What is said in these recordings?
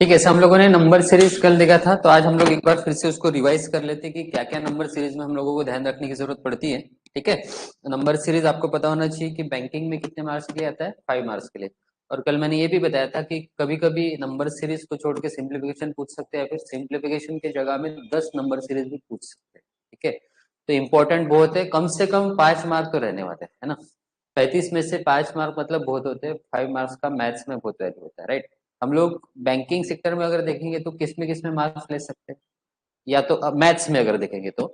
ठीक है, हम लोगों ने नंबर सीरीज कल देखा था, तो आज हम लोग एक बार फिर से उसको रिवाइज कर लेते हैं कि क्या क्या नंबर सीरीज में हम लोगों को ध्यान रखने की जरूरत पड़ती है। ठीक है, नंबर सीरीज आपको पता होना चाहिए कि बैंकिंग में कितने मार्क्स के लिए आता है, 5 मार्क्स के लिए। और कल मैंने ये भी बताया था कि कभी कभी नंबर सीरीज को छोड़ के सिंप्लीफिकेशन पूछ सकते हैं, फिर सिंप्लीफिकेशन की जगह में 10 नंबर सीरीज भी पूछ सकते हैं। ठीक है, तो इंपॉर्टेंट बहुत है, कम से कम 5 मार्क तो रहने वाले है ना। 35 में से 5 मार्क मतलब बहुत होते हैं, 5 मार्क्स का मैथ्स में बहुत वैल्यू होता है, राइट। हम लोग बैंकिंग सेक्टर में अगर देखेंगे तो किस में मार्क्स ले सकते हैं, या तो मैथ्स में अगर देखेंगे तो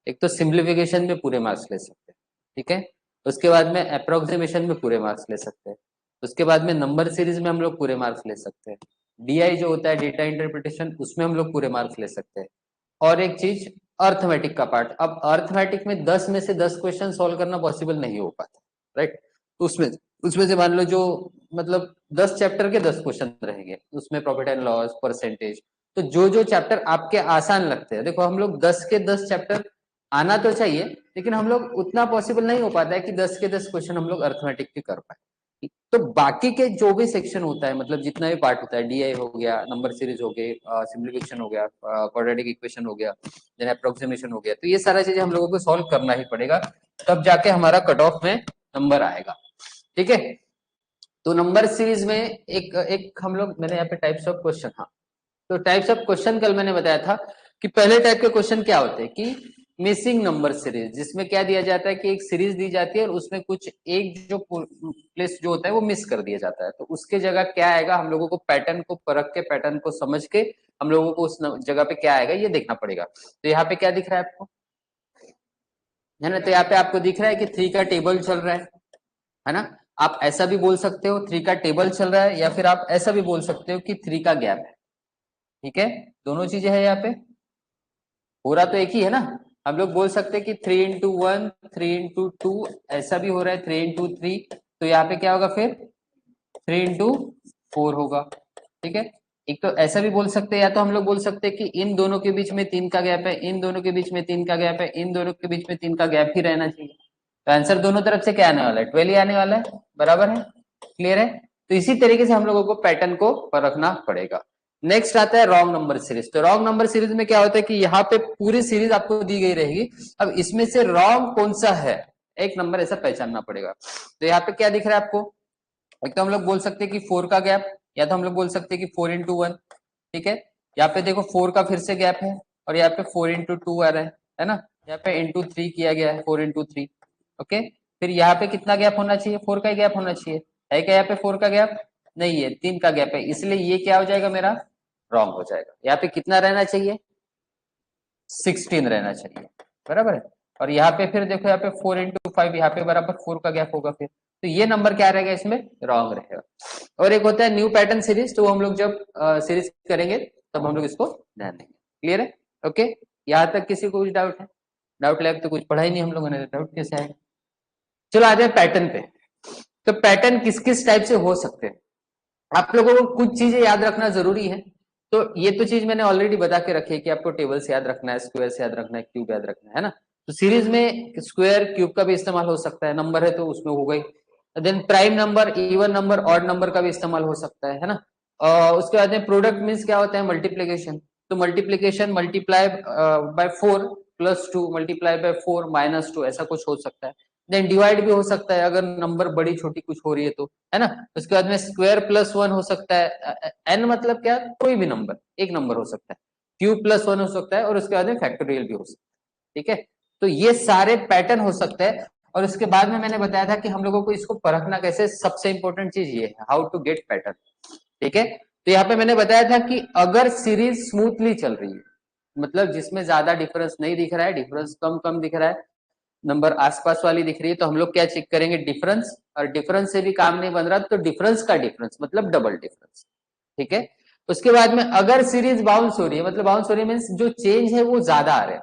एक तो सिंप्लीफिकेशन में पूरे मार्क्स ले सकते हैं। ठीक है, उसके बाद में अप्रोक्सीमेशन में पूरे मार्क्स ले सकते हैं। उसके बाद में नंबर सीरीज में हम लोग पूरे मार्क्स ले सकते हैं। डीआई जो होता है डेटा इंटरप्रिटेशन, उसमें हम लोग पूरे मार्क्स ले सकते हैं। और एक चीज, अर्थमेटिक का पार्ट, अब अर्थमेटिक में 10 में से 10 क्वेश्चन सॉल्व करना पॉसिबल नहीं हो पाता, राइट। उसमें उसमें से मान लो जो मतलब 10 चैप्टर के 10 क्वेश्चन रहेंगे, उसमें प्रॉफिट एंड लॉस, परसेंटेज। तो जो जो चैप्टर आपके आसान लगते हैं, देखो हम लोग 10 के 10 चैप्टर आना तो चाहिए, लेकिन हम लोग उतना पॉसिबल नहीं हो पाता है कि 10 के 10 क्वेश्चन हम लोग अर्थमेटिक के कर पाए। तो बाकी के जो भी सेक्शन होता है, मतलब जितना भी पार्ट होता है, डीआई हो गया, नंबर सीरीज हो गए, सिम्प्लीफिकेशन हो गया, क्वाड्रेटिक इक्वेशन हो गया, देन अप्रोक्सीमेशन हो गया, तो ये सारा चीजें हम लोगों को सॉल्व करना ही पड़ेगा, तब जाके हमारा कट ऑफ में नंबर आएगा। ठीक है, तो नंबर सीरीज में एक एक हम लोग, मैंने यहाँ पे टाइप्स ऑफ क्वेश्चन, हाँ, तो टाइप्स ऑफ क्वेश्चन कल मैंने बताया था कि पहले टाइप के क्वेश्चन क्या होते हैं कि मिसिंग नंबर सीरीज, जिसमें क्या दिया जाता है कि एक सीरीज दी जाती है और उसमें कुछ एक जो प्लेस जो होता है वो मिस कर दिया जाता है, तो उसके जगह क्या आएगा, हम लोगों को पैटर्न को परख के, पैटर्न को समझ के हम लोगों को उस जगह पे क्या आएगा ये देखना पड़ेगा। तो यहाँ पे क्या दिख रहा है आपको, है ना, तो यहाँ पे आपको दिख रहा है कि 3 का टेबल चल रहा है ना। आप ऐसा भी बोल सकते हो 3 का टेबल चल रहा है, या फिर आप ऐसा भी बोल सकते हो कि 3 का गैप है। ठीक है, दोनों चीजें है यहाँ पे, हो रहा तो एक ही है ना। हम लोग बोल सकते हैं कि 3 into 1, 3 into 2, ऐसा भी हो रहा है 3 into 3, तो यहाँ पे क्या होगा फिर 3 into 4 होगा। ठीक है, एक तो ऐसा भी बोल सकते हैं, या तो हम लोग बोल सकते हैं कि इन दोनों के बीच में 3 का गैप है, इन दोनों के बीच में 3 का गैप है, इन दोनों के बीच में 3 का गैप ही रहना चाहिए। तो आंसर दोनों तरफ से क्या आने वाला है, 12 ही आने वाला है, बराबर है, क्लियर है। तो इसी तरीके से हम लोगों को पैटर्न को परखना पड़ेगा। नेक्स्ट आता है रॉन्ग नंबर सीरीज। तो रॉन्ग नंबर सीरीज में क्या होता है कि यहाँ पे पूरी सीरीज आपको दी गई रहेगी, अब इसमें से रॉन्ग कौन सा है, एक नंबर ऐसा पहचानना पड़ेगा। तो यहाँ पे क्या दिख रहा है आपको, एक तो हम लोग बोल सकते हैं कि 4 का गैप, या तो हम लोग बोल सकते हैं कि 4 into 1। ठीक है, यहाँ पे देखो 4 का फिर से गैप है, और यहाँ पे 4 into 2 आ रहा है ना, यहाँ पे into 3 किया गया है, 4 into 3। ओके, फिर यहाँ पे कितना गैप होना चाहिए, 4 का ही गैप होना चाहिए, है क्या यहाँ पे 4 का गैप, नहीं है, 3 का गैप है, इसलिए ये क्या हो जाएगा मेरा, रॉन्ग हो जाएगा। यहाँ पे कितना रहना चाहिए, 16 रहना चाहिए, बराबर है। और यहाँ पे फिर देखो, यहाँ पे 4 into 5, यहाँ पे बराबर 4 का गैप होगा, फिर तो ये नंबर क्या रहेगा, इसमें रॉन्ग रहेगा। और एक होता है न्यू पैटर्न सीरीज, तो हम लोग जब सीरीज करेंगे तब हम लोग इसको ध्यान देंगे। क्लियर है, ओके। यहाँ तक किसी को कुछ डाउट है, डाउट लैब तो कुछ पढ़ा ही नहीं हम लोगों ने, डाउट कैसे आएगा। चलो आ जाए पैटर्न पे। तो पैटर्न किस किस टाइप से हो सकते हैं, आप लोगों को कुछ चीजें याद रखना जरूरी है। तो ये तो चीज मैंने ऑलरेडी बता के रखी है कि आपको टेबल्स याद रखना है, स्क्वायर याद रखना है, क्यूब याद रखना है ना। तो सीरीज में स्क्वायर क्यूब का भी इस्तेमाल हो सकता है, नंबर है तो उसमें हो गई। Then prime number, even number, odd number का भी इस्तेमाल हो सकता है ना। उसके बाद में प्रोडक्ट मीन्स क्या होता है, मल्टीप्लीकेशन। तो multiplication, multiply by 4 + 2, multiply by 4 - 2, ऐसा कुछ हो सकता है। देन डिवाइड भी हो सकता है अगर नंबर बड़ी छोटी कुछ हो रही है तो, है ना। उसके बाद में स्क्वायर प्लस वन हो सकता है, एन मतलब क्या, कोई भी नंबर, एक नंबर हो सकता है, क्यूब प्लस वन हो सकता है, और उसके बाद में फैक्टोरियल भी हो सकता है, ठीक है। तो ये सारे पैटर्न हो सकते हैं। और उसके बाद में मैंने बताया था कि हम लोगों को इसको परखना कैसे, सबसे इंपॉर्टेंट चीज ये है, हाउ टू गेट पैटर्न, ठीक है। तो यहाँ पे मैंने बताया था कि अगर सीरीज स्मूथली चल रही है, मतलब जिसमें ज्यादा डिफरेंस नहीं दिख रहा है, डिफरेंस कम कम दिख रहा है, नंबर आसपास वाली दिख रही है, तो हम लोग क्या चेक करेंगे, डिफरेंस। और डिफरेंस से भी काम नहीं बन रहा तो डिफरेंस का डिफरेंस मतलब डबल डिफरेंस, ठीक है। उसके बाद में अगर सीरीज बाउंस हो रही है, मतलब बाउंस हो रही है मीन्स जो चेंज है वो ज्यादा आ रहा है,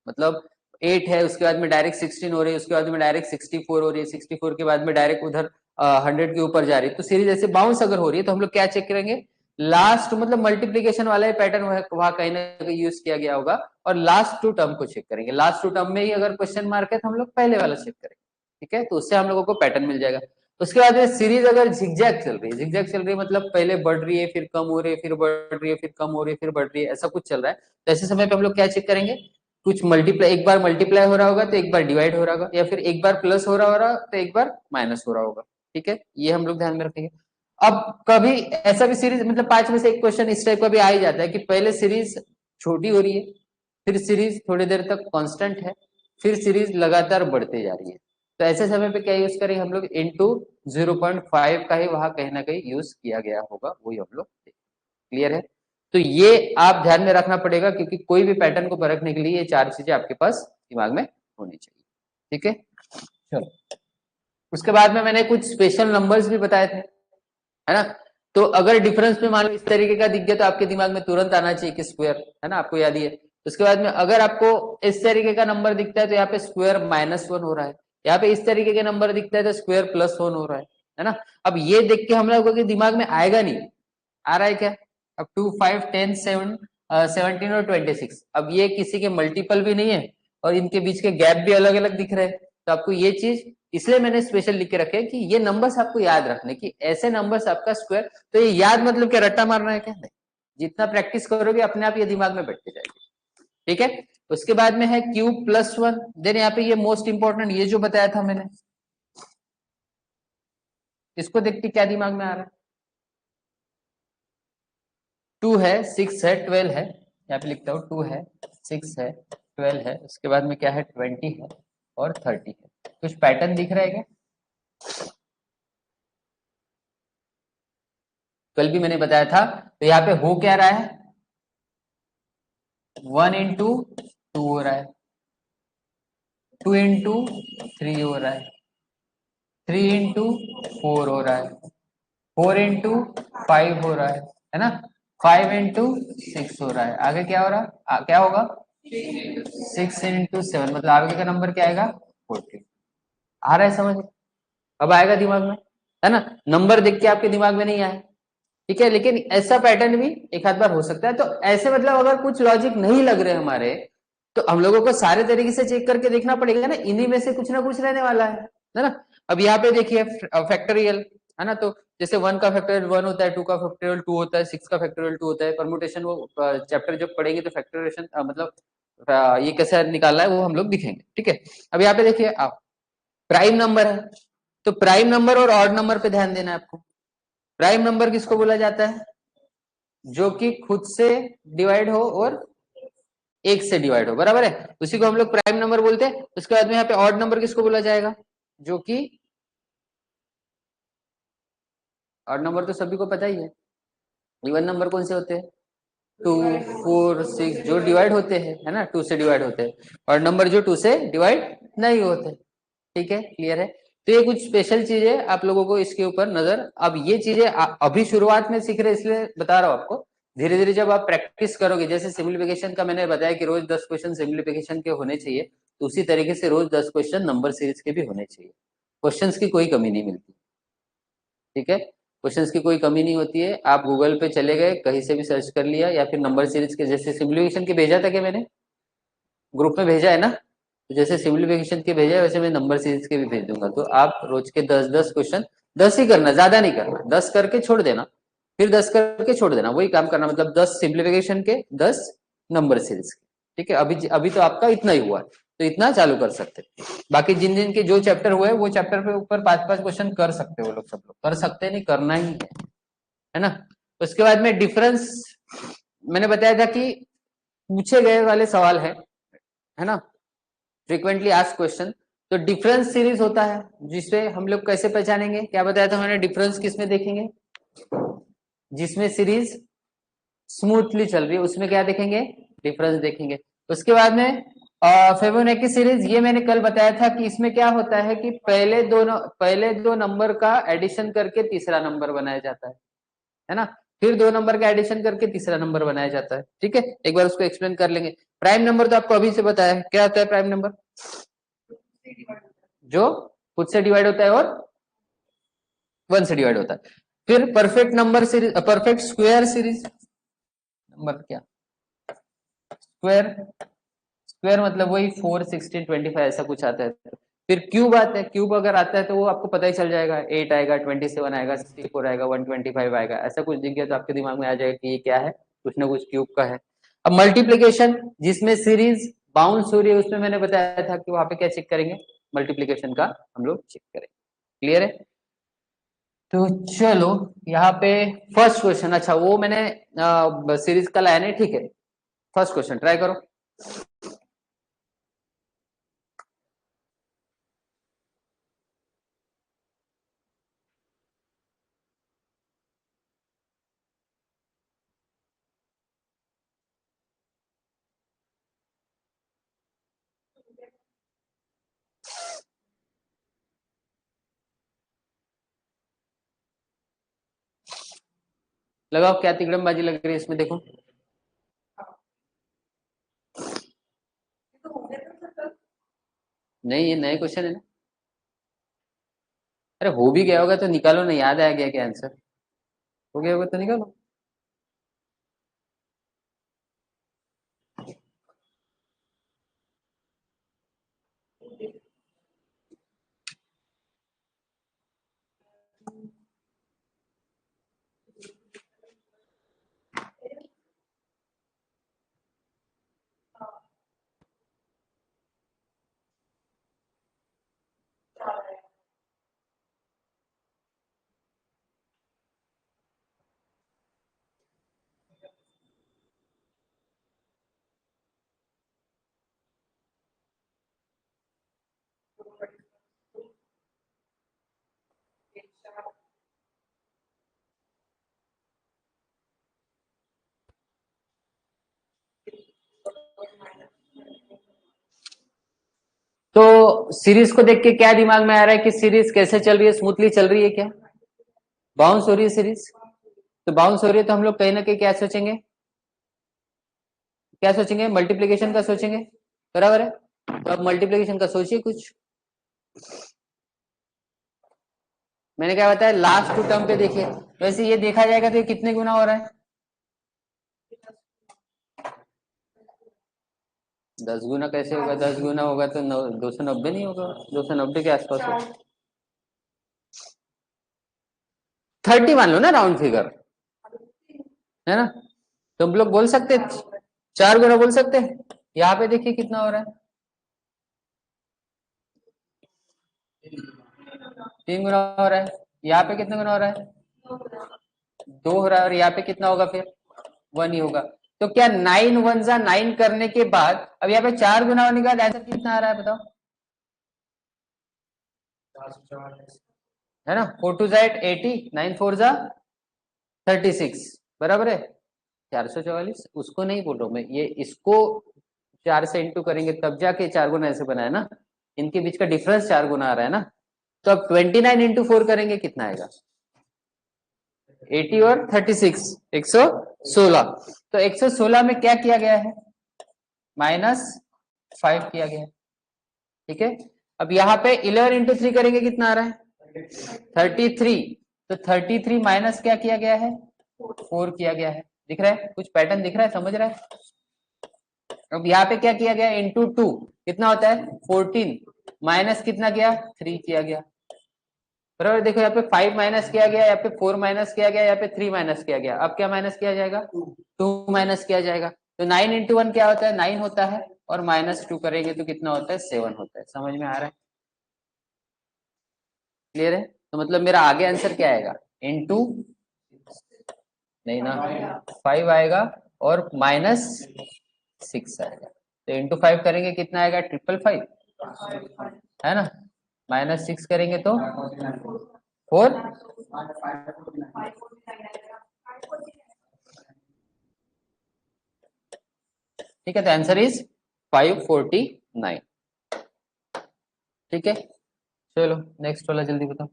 मतलब 8 है उसके बाद में डायरेक्ट 16 हो रही है, उसके बाद में डायरेक्ट 64 हो रही है, 64 के बाद में डायरेक्ट उधर 100 के ऊपर जा रही है, तो सीरीज ऐसे बाउंस अगर हो रही है तो हम लोग क्या चेक करेंगे, लास्ट मतलब मल्टीप्लीकेशन वाला ही पैटर्न वहां कहीं ना कहीं यूज किया गया होगा, और लास्ट टू टर्म को चेक करेंगे, लास्ट टू टर्म में ही अगर क्वेश्चन मार्क है तो हम लोग पहले वाला चेक करेंगे, ठीक है। तो उससे हम लोगों को पैटर्न मिल जाएगा। उसके बाद में सीरीज अगर झिकझैक चल रही है, झिकझैक चल रही है मतलब पहले बढ़ रही है फिर कम हो रही है, फिर बढ़ रही है फिर कम हो रही है, फिर बढ़ रही है, ऐसा कुछ चल रहा है, तो ऐसे समय पे हम लोग क्या चेक करेंगे, कुछ मल्टीप्लाई, एक बार मल्टीप्लाई हो रहा होगा तो एक बार डिवाइड हो रहा होगा, या फिर एक बार प्लस हो रहा होगा तो एक बार माइनस हो रहा होगा, ठीक है। ये हम लोग ध्यान में रखेंगे। अब कभी ऐसा भी सीरीज मतलब 5 में से एक क्वेश्चन इस टाइप का भी आ ही जाता है कि पहले सीरीज छोटी हो रही है, फिर सीरीज थोड़ी देर तक कांस्टेंट है, फिर सीरीज लगातार बढ़ते जा रही है, तो ऐसे समय पे क्या यूज करेंगे हम लोग, इंटू 0.5 का ही वहां कहीं ना कहीं यूज किया गया होगा, वही हम लोग, क्लियर है। तो ये आप ध्यान में रखना पड़ेगा क्योंकि कोई भी पैटर्न को परखने के लिए ये 4 चीजें आपके पास दिमाग में होनी चाहिए, ठीक है। चलो, उसके बाद में मैंने कुछ स्पेशल नंबर्स भी बताए थे, है ना। तो अगर डिफरेंस में मान लो इस तरीके का दिख गया तो आपके दिमाग में तुरंत आना चाहिए कि स्क्वायर, है ना, आपको याद ही है। उसके बाद में अगर आपको इस तरीके का नंबर दिखता है तो यहाँ पे स्क्वायर -1 हो रहा है, यहाँ पे इस तरीके के नंबर दिखता है तो स्क्वायर +1 हो रहा है ना। अब ये देख के हम लोगों के दिमाग में आएगा नहीं, आ रहा है क्या, अब 2, 5, 10, 7, 17 और 26, अब ये किसी के मल्टीपल भी नहीं है और इनके बीच के गैप भी अलग अलग दिख रहे हैं, तो आपको ये चीज इसलिए मैंने स्पेशल लिख के रखे कि ये नंबर्स आपको याद रखने की, ऐसे नंबर्स आपका स्क्वायर, तो ये याद मतलब क्या, रट्टा मारना है क्या, नहीं, जितना प्रैक्टिस करोगे अपने आप ये दिमाग में बैठते जाएगी, ठीक है। उसके बाद में है क्यूब+1, देन यहाँ पे ये मोस्ट इंपॉर्टेंट, ये जो बताया था मैंने, इसको देख के क्या दिमाग में आ रहा है, 2 है, 6 है, 12 है, यहाँ पे लिखता हूँ 2 है, 6 है, 12 है, उसके बाद में क्या है, 20 है और 30 है, कुछ पैटर्न दिख रहा है क्या। कल भी मैंने बताया था, तो यहाँ पे हो क्या रहा है, 1 इंटू 2 हो रहा है, 2 इंटू 3 हो रहा है, 3 इंटू 4 हो रहा है, 4 इंटू 5 हो रहा है ना, 5 इंटू 6 हो रहा है, आगे क्या हो रहा है, क्या होगा, 6 इंटू 7, मतलब आगे का नंबर क्या आएगा, 40, आ रहा है समझ, अब आएगा दिमाग में, है ना। नंबर देख के आपके दिमाग में नहीं आए, ठीक है, लेकिन ऐसा पैटर्न भी एक आध बार हो सकता है, तो ऐसे मतलब अगर कुछ लॉजिक नहीं लग रहे हमारे, तो हम लोगों को सारे तरीके से चेक करके देखना पड़ेगा ना, इन्हीं में से कुछ ना कुछ रहने वाला है ना। अब यहाँ पे देखिए फैक्टोरियल, है ना, तो जैसे 1 का फैक्टोरियल 1 होता है, 2 का फैक्टोरियल 2 होता है, 6 का फैक्टोरियल 2 होता है, परमुटेशन वो चैप्टर जब पढ़ेंगे तो फैक्टोरेशन मतलब ये कैसे निकालना है वो हम लोग दिखेंगे, ठीक है। अब यहाँ पे देखिए आप, प्राइम नंबर है, तो प्राइम नंबर और ऑड नंबर पे ध्यान देना है आपको। प्राइम नंबर किसको बोला जाता है, जो कि खुद से डिवाइड हो और एक से डिवाइड हो, बराबर है, उसी को हम लोग प्राइम नंबर बोलते हैं। उसके बाद में यहाँ पे ऑड नंबर किसको बोला जाएगा, जो कि ऑड नंबर तो सभी को पता ही है, इवन नंबर कौन से होते हैं, 2, 4, 6 जो डिवाइड होते हैं, है ना, 2 से डिवाइड होते हैं, और नंबर जो 2 से डिवाइड नहीं होते, ठीक है, क्लियर है। तो ये कुछ स्पेशल चीजें आप लोगों को इसके ऊपर नजर, अब ये चीजें अभी शुरुआत में सीख रहे इसलिए बता रहा हूँ आपको, धीरे धीरे जब आप प्रैक्टिस करोगे, जैसे सिंप्लीफिकेशन का मैंने बताया कि रोज 10 क्वेश्चन सिंप्लीफिकेशन के होने चाहिए, तो उसी तरीके से रोज 10 क्वेश्चन नंबर सीरीज के भी होने चाहिए, क्वेश्चंस की कोई कमी नहीं मिलती, ठीक है, क्वेश्चंस की कोई कमी नहीं होती है, आप गूगल पे चले गए कहीं से भी सर्च कर लिया, या फिर नंबर सीरीज के जैसे सिंप्लीफिकेशन के भेजा था कि मैंने ग्रुप में भेजा है ना, तो जैसे सिंप्लीफिकेशन के भेजा है वैसे मैं नंबर सीरीज के भी भेज दूंगा, तो आप रोज के 10-10 क्वेश्चन, 10 ही करना, ज्यादा नहीं करना, 10 करके छोड़ देना, फिर 10 करके छोड़ देना, वही काम करना, मतलब 10 सिंप्लीफिकेशन के, 10 नंबर सीरीज के, ठीक है। अभी अभी तो आपका इतना ही हुआ, तो इतना चालू कर सकते। बाकी जिन जिन के जो चैप्टर हुए वो चैप्टर पे ऊपर 5-5 क्वेश्चन कर सकते वो लोग, सब लोग कर सकते, नहीं करना ही है ना। उसके बाद में डिफरेंस मैंने बताया था कि पूछे गए वाले सवाल है ना, फ्रीक्वेंटली आस्क्ड क्वेश्चन। तो डिफरेंस सीरीज होता है जिससे हम लोग कैसे पहचानेंगे, क्या बताया था मैंने, डिफरेंस किसमें देखेंगे, जिसमें सीरीज स्मूथली चल रही है उसमें क्या देखेंगे, डिफरेंस देखेंगे। उसके बाद में फिबोनाची सीरीज, ये मैंने कल बताया था कि इसमें क्या होता है कि पहले दो नंबर का एडिशन करके तीसरा नंबर बनाया जाता है ना, फिर दो नंबर का एडिशन करके तीसरा नंबर बनाया जाता है। ठीक है, एक बार उसको एक्सप्लेन कर लेंगे। प्राइम नंबर तो आपको अभी से बताया है, क्या होता है प्राइम नंबर, जो खुद से डिवाइड होता है और 1 से डिवाइड होता है। फिर perfect number series, perfect square series, number क्या स्क्वायर, स्क्वायर मतलब वही 4, 16, 25 ऐसा कुछ आता है। फिर क्यूब आता है, क्यूब अगर आता है तो वो आपको पता ही चल जाएगा, 8 आएगा, 27 आएगा, 64 आएगा, 125 आएगा, ऐसा कुछ दिख गया तो आपके दिमाग में आ जाएगा कि ये क्या है, कुछ ना कुछ क्यूब का है। अब मल्टीप्लीकेशन जिसमें सीरीज बाउंस हो रही है उसमें मैंने बताया था कि वहां पे क्या चेक करेंगे, मल्टीप्लीकेशन का हम लोग चेक करेंगे। क्लियर है, तो चलो यहाँ पे फर्स्ट क्वेश्चन, अच्छा वो मैंने सीरीज का लाया नहीं, ठीक है। फर्स्ट क्वेश्चन ट्राई करो। लगाओ, क्या तिकड़मबाजी लग रही है इसमें, देखो। नहीं, ये नए क्वेश्चन है ना। अरे हो भी गया होगा तो निकालो ना, याद आ गया क्या आंसर, हो गया होगा तो निकालो। तो सीरीज को देख के क्या दिमाग में आ रहा है कि सीरीज कैसे चल रही है, स्मूथली चल रही है क्या, बाउंस हो रही है सीरीज। तो बाउंस हो रही है तो हम लोग कहीं ना कहीं क्या सोचेंगे, क्या सोचेंगे, मल्टीप्लीकेशन का सोचेंगे, बराबर है। तो अब मल्टीप्लीकेशन का सोचिए कुछ। मैंने क्या बताया, लास्ट टू टर्म पे देखिए, वैसे ये देखा जाएगा तो ये कितने गुना हो रहा है, 10 गुना कैसे होगा, 10 गुना होगा तो 290 नहीं होगा, 290 के आसपास होगा, 30 मान लो ना राउंड फिगर, है ना। तो हम लोग बोल सकते 4 गुना बोल सकते हैं। यहाँ पे देखिए कितना हो रहा है, 3 गुना हो रहा है। यहाँ पे कितना गुना हो रहा है, 2 हो रहा है। और यहाँ पे कितना होगा फिर, 1 ही होगा। तो क्या 9 1 जा 9 करने के बाद अब यहाँ पे 4 गुना होने के बाद आंसर कितना आ रहा है बताओ, है ना। 4 2 जा 80, 9 4 जा 36, बराबर है 444। उसको नहीं बोल रहा हूं मैं, ये इसको 4 से इंटू करेंगे तब जाके 4 गुना ऐसे बना है ना, इनके बीच का डिफरेंस 4 गुना आ रहा है ना। तो अब 29 इंटू 4 करेंगे कितना आएगा, 80 और 36, 116। तो 116 में क्या किया गया है, -5 किया गया है, ठीक है। अब यहाँ पे 11 इंटू 3 करेंगे कितना आ रहा है, 33। तो 33 माइनस क्या किया गया है, 4 किया गया है। दिख रहा है, कुछ पैटर्न दिख रहा है, समझ रहा है। अब यहाँ पे क्या किया गया, इंटू 2 कितना होता है 14, माइनस कितना किया 3 किया गया, बराबर। देखो यहाँ पे 5 माइनस किया गया, यहाँ पे 4 माइनस किया गया, यहाँ पे 3 माइनस किया गया। अब क्या माइनस किया जाएगा, 2 माइनस किया जाएगा। तो 9 इंटू 1 क्या होता है, 9 होता है। और -2 करेंगे तो कितना होता है 7 होता है। समझ में आ रहा है? क्लियर है? तो मतलब मेरा आगे आंसर क्या आएगा? इनटू, नहीं ना, 5 आएगा और -6 आएगा। तो इंटू 5 करेंगे कितना आएगा? 555, है ना? -6 करेंगे तो 4। ठीक है, तो आंसर इज 549। ठीक है, चलो नेक्स्ट वाला जल्दी बताओ।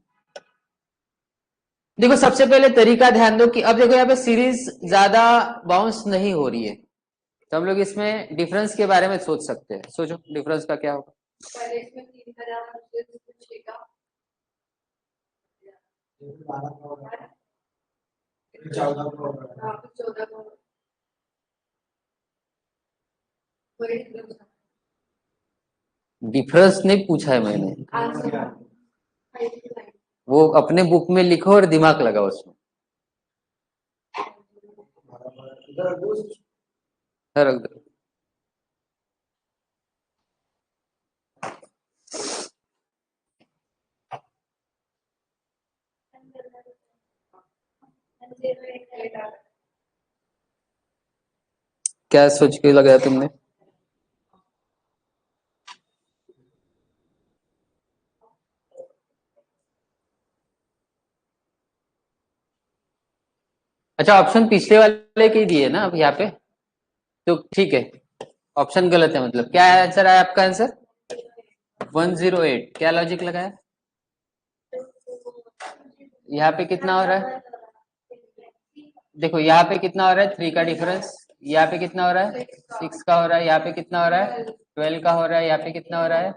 देखो सबसे पहले तरीका ध्यान दो कि अब देखो यहाँ पे सीरीज ज्यादा बाउंस नहीं हो रही है, तो हम लोग इसमें डिफरेंस के बारे में सोच सकते हैं। सोचो डिफरेंस का क्या होगा। पहले इसमें 3 का जगह मुझे कुछ 6 का 14 डिफरेंस नहीं पूछा है मैंने, वो अपने बुक में लिखो और दिमाग लगाओ उसमें। रख दो। क्या सोच के लगाया तुमने? अच्छा, ऑप्शन पिछले वाले के ही दिए ना अब यहाँ पे, तो ठीक है, ऑप्शन गलत है। मतलब क्या आंसर आया आपका? आंसर 108। क्या लॉजिक लगाया? यहाँ पे कितना हो रहा है? देखो यहाँ पे कितना हो रहा है? 3 का डिफरेंस। यहाँ पे कितना हो रहा है? 6 का हो रहा है। यहाँ पे कितना हो रहा है? 12 का हो रहा है। यहाँ पे कितना हो रहा है?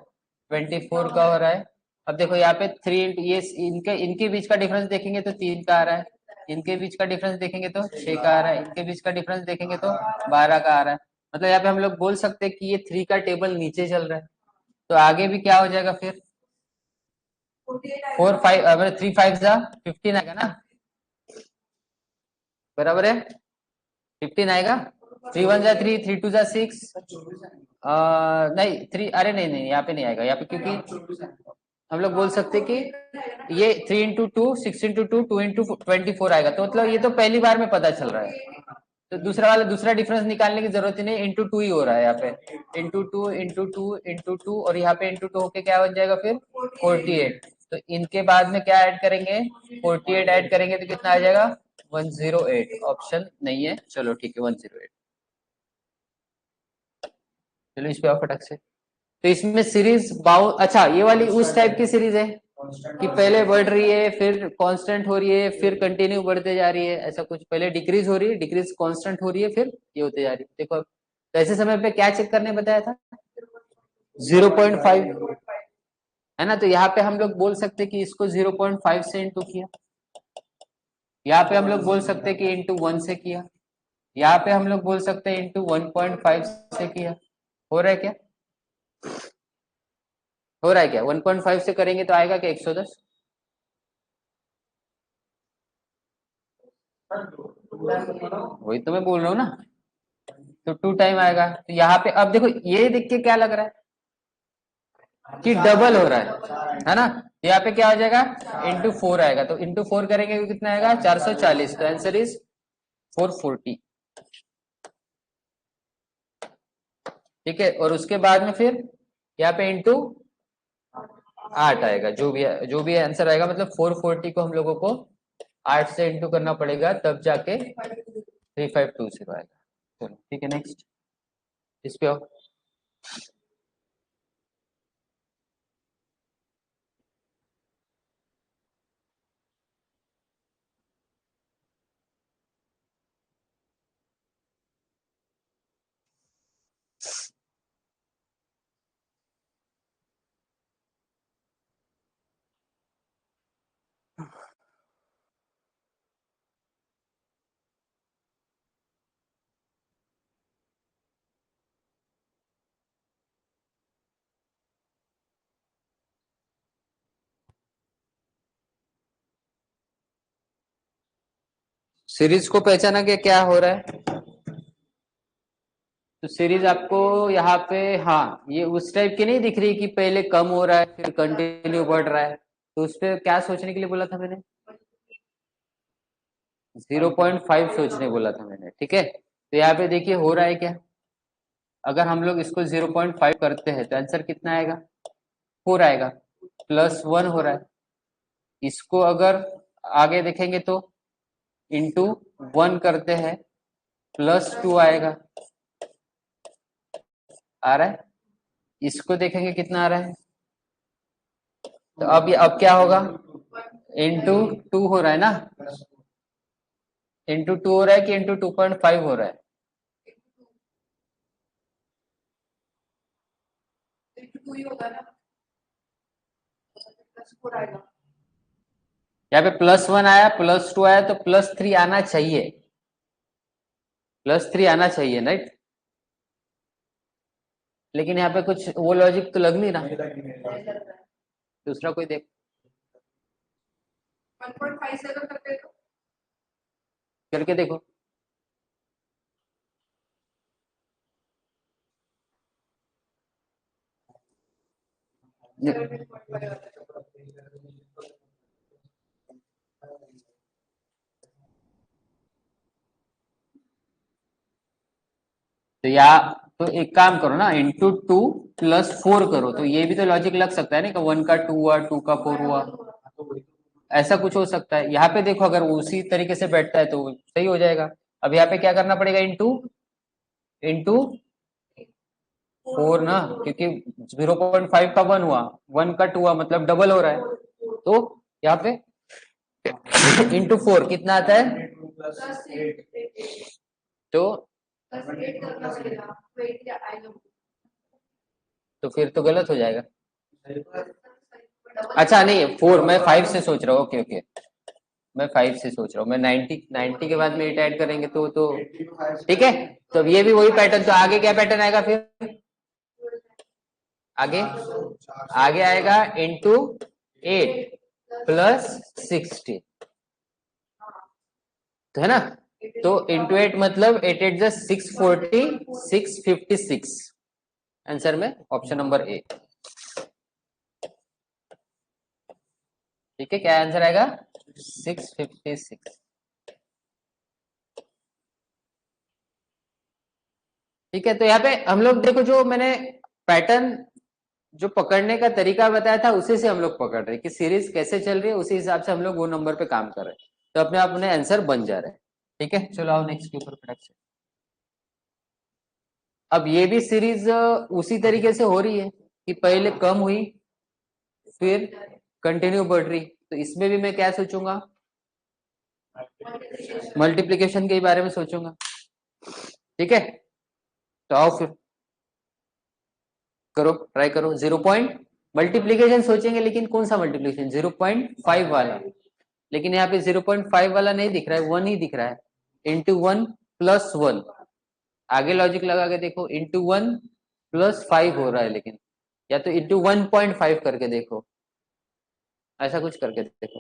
24 का हो रहा है। अब देखो यहाँ पे 3, ये इनके इनके बीच का डिफरेंस देखेंगे तो 3 का आ रहा है। इनके बीच का डिफरेंस देखेंगे तो 6 का आ रहा है। इनके बीच का डिफरेंस देखेंगे तो 12 का आ रहा है। मतलब यहाँ पे हम लोग बोल सकते हैं कि ये 3 का टेबल नीचे चल रहा है, तो आगे भी क्या हो जाएगा फिर? 4 5 3 5 जा 15 आएगा ना, बराबर है? 15 आएगा। 3 1 जा 3, 3 2 जा 6, नहीं 3, अरे नहीं नहीं यहाँ पे नहीं आएगा। यहाँ पे क्योंकि हम लोग बोल सकते कि ये 3 इंटू 2 6 इंटू 2 2 इंटू 24 आएगा, तो मतलब ये तो पहली बार में पता चल रहा है, तो दूसरा वाला दूसरा डिफरेंस निकालने की जरूरत ही नहीं। इंटू 2 ही हो रहा है यहाँ पे, इंटू 2 इंटू 2 इंटू 2, और यहाँ पे इंटू 2 होके क्या बन जाएगा फिर? 48। तो इनके बाद में क्या ऐड करेंगे? 48 ऐड करेंगे तो कितना आ जाएगा? 108। ऑप्शन नहीं है। चलो ठीक है, 108। चलो इस पे आओ फटक से। तो इसमें सीरीज बाउ, अच्छा ये वाली उस टाइप की सीरीज है कि पहले बढ़ रही है, फिर कांस्टेंट हो रही है, फिर कंटिन्यू बढ़ते जा रही है, ऐसा कुछ। पहले डिक्रीज हो रही है, डिक्रीज कांस्टेंट हो रही है, फिर ये होते जा रही है। देखो अब, तो ऐसे समय पे क्या चेक करने बताया था? 0.5, है ना? तो यहाँ पे हम लोग बोल सकते हैं कि इसको 0.5 से इंटू किया। यहाँ पे हम लोग बोल सकते हैं कि इंटू 1 से किया। यहाँ पे हम लोग बोल सकते हैं इंटू 1.5 से किया। हो रहा है क्या? हो रहा है क्या? 1.5 से करेंगे तो आएगा क्या 110? वही तो मैं बोल रहा हूँ ना, तो 2 टाइम आएगा। तो यहाँ पे अब देखो, ये देख के क्या लग रहा है कि डबल हो रहा है ना? यहाँ पे क्या हो जाएगा? इंटू 4 आएगा, तो इंटू 4 करेंगे तो कितना आएगा? 440। तो आंसर इज 440। ठीक है, और उसके बाद में फिर यहाँ पे इंटू 8 आएगा। जो भी आंसर आएगा, मतलब 440 को हम लोगों को 8 से इंटू करना पड़ेगा, तब जाके 3520 आएगा। चलो ठीक है, नेक्स्ट इस पे आओ। सीरीज को पहचाना कि क्या हो रहा है? तो सीरीज आपको यहाँ पे, हाँ ये उस टाइप की नहीं दिख रही कि पहले कम हो रहा है फिर कंटिन्यू बढ़ रहा है, तो उस पर क्या सोचने के लिए बोला था मैंने? 0.5 सोचने बोला था मैंने, ठीक है। तो यहाँ पे देखिए हो रहा है क्या, अगर हम लोग इसको 0.5 करते हैं तो आंसर कितना आएगा? 4 आएगा, +1 हो रहा है। इसको अगर आगे देखेंगे तो इंटू 1 करते हैं, +2 आएगा, आ रहा है। इसको देखेंगे कितना आ रहा है, तो अब क्या होगा, इंटू 2 हो रहा है ना, इंटू 2 हो रहा है कि इंटू 2.5 हो रहा है? यहाँ पे +1 आया, +2 आया, तो +3 आना चाहिए, +3 आना चाहिए, राइट। लेकिन यहाँ पे कुछ वो लॉजिक तो लग नहीं रहा। दूसरा कोई देख, 1.5 से अगर करते तो करके देखो। तो या तो एक काम करो ना, इंटू 2 +4 करो, तो ये भी तो लॉजिक लग सकता है ना कि 1 का 2 हुआ, 2 का 4 हुआ, ऐसा कुछ हो सकता है। यहाँ पे देखो अगर उसी तरीके से बैठता है तो सही हो जाएगा। अब यहाँ पे क्या करना पड़ेगा, इंटू इंटू 4 ना, क्योंकि 0.5 का 1 हुआ, 1 का 2 हुआ, मतलब डबल हो रहा है। तो यहाँ पे इंटू 4 कितना आता है, तो फिर तो गलत हो जाएगा। अच्छा नहीं, 4 मैं 5 से सोच रहा हूँ, ओके ओके, मैं 5 से सोच रहा हूँ, मैं 90 के बाद में 8 ऐड करेंगे तो ठीक है। तो अब ये भी वही पैटर्न, तो आगे क्या पैटर्न आएगा फिर, आगे आगे आएगा इंटू 8 +60, तो है ना। तो इंटू 8 मतलब 8 8 जा 640, 656, आंसर में ऑप्शन नंबर ए। ठीक है, क्या आंसर आएगा, 656। ठीक है, तो यहाँ पे हम लोग देखो, जो मैंने पैटर्न जो पकड़ने का तरीका बताया था उसी से हम लोग पकड़ रहे हैं कि सीरीज कैसे चल रही है, उसी हिसाब से हम लोग वो नंबर पे काम कर रहे हैं, तो अपने अपने आंसर बन जा रहे हैं। ठीक है, चलो आओ नेक्स्ट के ऊपर फटाक से। अब ये भी सीरीज उसी तरीके से हो रही है कि पहले कम हुई फिर कंटिन्यू बढ़ रही, तो इसमें भी मैं क्या सोचूंगा, मल्टीप्लीकेशन के बारे में सोचूंगा। ठीक है, तो आओ फिर करो, ट्राई करो। 0 पॉइंट मल्टीप्लीकेशन सोचेंगे, लेकिन कौन सा मल्टीप्लीकेशन, 0.5 वाला, लेकिन यहाँ पे 0.5 वाला नहीं दिख रहा है, 1 ही दिख रहा है। इंटू 1 +1, आगे लॉजिक लगा के देखो, इंटू 1 +5 हो रहा है, लेकिन या तो इंटू 1.5 करके देखो, ऐसा कुछ करके देखो।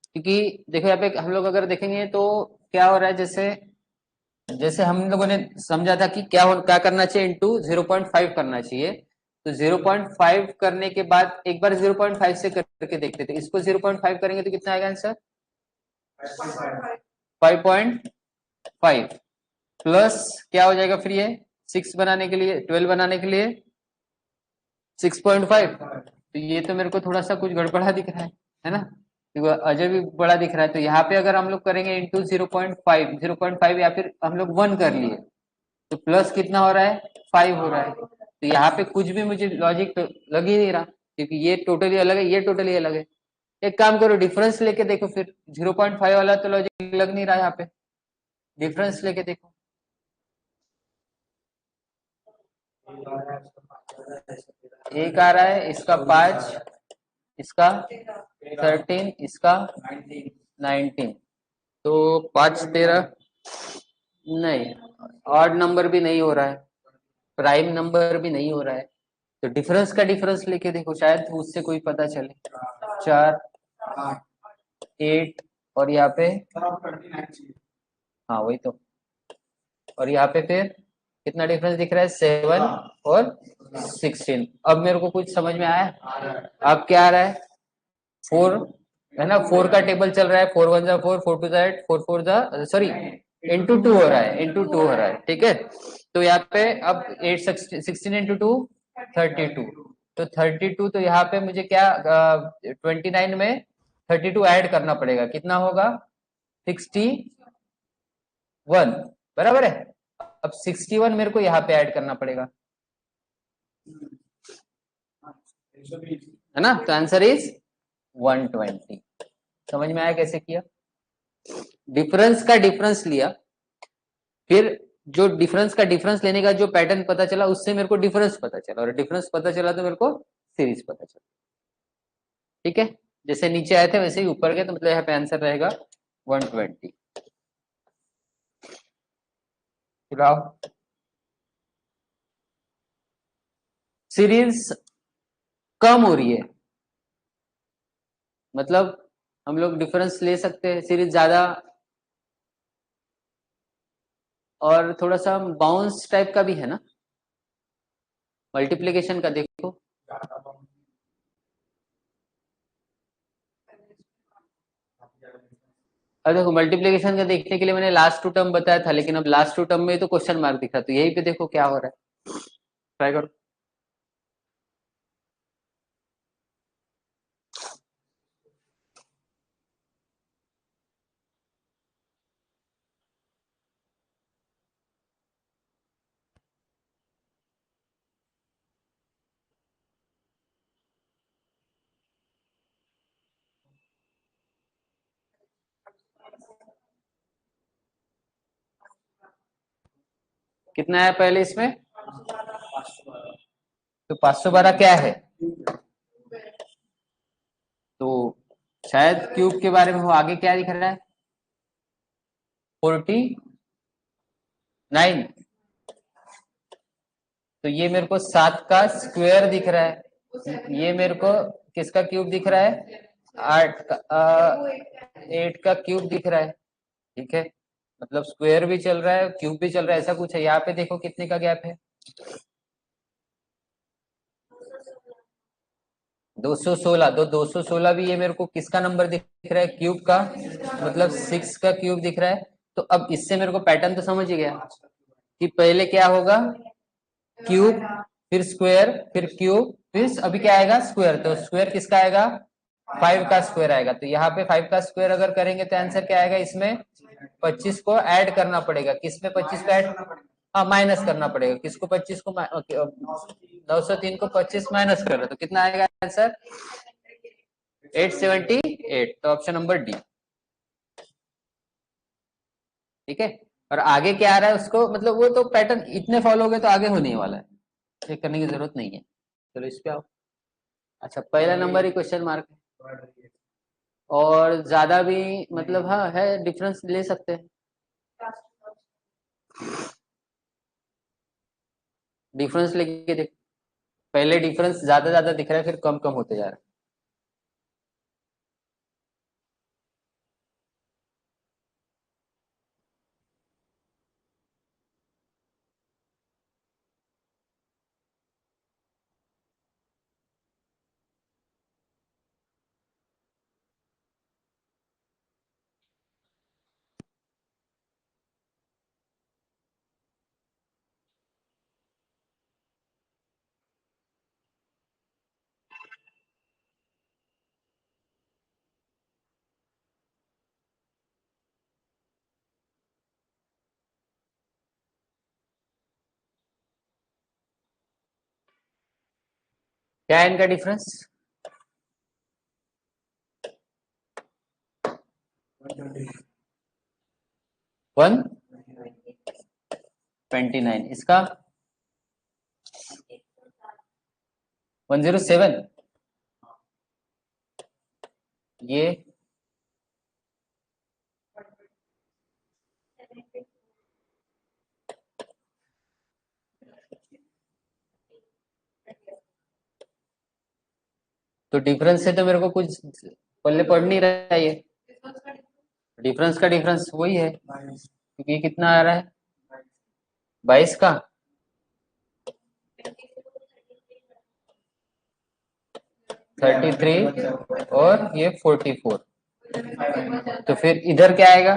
क्योंकि देखो यहाँ पे हम लोग अगर देखेंगे तो क्या हो रहा है, जैसे जैसे हम लोगों ने समझा था कि क्या करना चाहिए, इंटू 0.5 करना चाहिए। तो 0.5 करने के बाद एक बार 0.5 से करके देखते थे, इसको 0.5 करेंगे तो कितना आएगा आंसर, 5.5 प्लस क्या हो जाएगा फिर ये 6 बनाने के लिए, 12 बनाने के लिए 6.5, तो ये तो मेरे को थोड़ा सा कुछ गड़बड़ा दिख रहा है ना, तो अजय भी बड़ा दिख रहा है। तो यहाँ पे अगर हम लोग करेंगे इंटू 0.5 या फिर हम लोग 1 कर लिए, तो प्लस कितना हो रहा है, 5 हो रहा है। तो यहाँ पे कुछ भी मुझे लॉजिक तो लग ही नहीं रहा, क्योंकि ये टोटली अलग है, ये टोटली अलग है। एक काम करो, डिफरेंस लेके देखो फिर, 0.5 वाला तो लॉजिक लग नहीं रहा, यहाँ पे डिफरेंस लेके देखो। एक आ रहा है, इसका 5, इसका 13, इसका 19, तो 5 13, नहीं, ऑड नंबर भी नहीं हो रहा है, प्राइम नंबर भी नहीं हो रहा है, तो डिफरेंस का डिफरेंस लेके देखो, शायद उससे कोई पता चले। 4, 8 और यहाँ पे, हाँ वही तो, और यहाँ पे फिर कितना डिफरेंस दिख रहा है, 7 और 16। अब मेरे को कुछ समझ में आया? अब क्या आ रहा है, 4 है ना, 4 का टेबल चल रहा है, 4 1 जा 4, 4 2 जा 8, 4 4 जा, सॉरी इंटू 2 हो रहा है, इंटू 2 हो रहा है, ठीक है। तो यहाँ पे अब 8 16 इंटू 2 32, तो 32, तो यहाँ पे मुझे क्या 29 में 32 ऐड करना पड़ेगा, कितना होगा 61, बराबर है। अब 61 मेरे को यहाँ पे ऐड करना पड़ेगा, है ना, तो आंसर इज 120। समझ में आया कैसे किया? डिफरेंस का डिफरेंस लिया, फिर जो डिफरेंस का डिफरेंस लेने का जो पैटर्न पता चला, उससे मेरे को डिफरेंस पता चला, और डिफरेंस पता चला तो मेरे को सीरीज पता चला, ठीक है। जैसे नीचे आए थे वैसे ही ऊपर गए, तो मतलब यहाँ पे आंसर रहेगा 120। सीरीज कम हो रही है, मतलब हम लोग डिफरेंस ले सकते हैं, सीरीज ज्यादा, और थोड़ा सा बाउंस टाइप का भी है ना, मल्टीप्लीकेशन का देखो। अब देखो मल्टीप्लीकेशन का देखने के लिए मैंने लास्ट टू टर्म बताया था, लेकिन अब लास्ट टू टर्म में तो क्वेश्चन मार्क दिखा, तो यही पे देखो क्या हो रहा है, ट्राई करो। कितना है पहले इसमें, तो 512 क्या है, तो शायद क्यूब के बारे में हो, आगे क्या दिख रहा है, 49, तो ये मेरे को 7 का स्क्वायर दिख रहा है, ये मेरे को किसका क्यूब दिख रहा है, 8 का 8 का क्यूब दिख रहा है, ठीक है। मतलब स्क्वायर भी चल रहा है, क्यूब भी चल रहा है, ऐसा कुछ है। यहाँ पे देखो कितने का गैप है, 216, तो 216 भी ये मेरे को किसका नंबर दिख रहा है, क्यूब का, मतलब 6 का क्यूब दिख रहा है। तो अब इससे मेरे को पैटर्न तो समझ ही गया कि पहले क्या होगा, क्यूब, फिर स्क्वायर, फिर क्यूब, फिर अभी क्या आएगा, स्क्वायर, तो स्क्वायर किसका आएगा, 5 का स्क्वायर आएगा। तो यहाँ पे 5 का स्क्वायर अगर करेंगे तो आंसर क्या आएगा, इसमें 25 को ऐड करना पड़ेगा, किसमें 25 को ऐड, हाँ माइनस करना पड़ेगा, किसको 25 को, 903 को 25 माइनस कर रहे तो कितना आएगा आंसर, 878, तो ऑप्शन नंबर डी, ठीक है। और आगे क्या आ रहा है उसको, मतलब वो तो पैटर्न इतने फॉलो हो गए तो आगे होने वाला है, चेक करने की जरूरत नहीं है। चलो इस पे आओ। अच्छा पहला नंबर ही क्वेश्चन मार्क है, और ज्यादा भी, मतलब हाँ है, डिफरेंस ले सकते हैं, डिफरेंस लेके देख, पहले डिफरेंस ज्यादा ज्यादा दिख रहा है, फिर कम कम होते जा रहा है। क्या है इनका डिफरेंस, 129, इसका 107, ये तो डिफरेंस से तो मेरे को कुछ पल्ले पड़ नहीं रहा है ये। डिफरेंस का डिफरेंस वही है, क्योंकि ये कितना आ रहा है 22 का, थर्टी थ्री और ये 44। तो फिर इधर क्या आएगा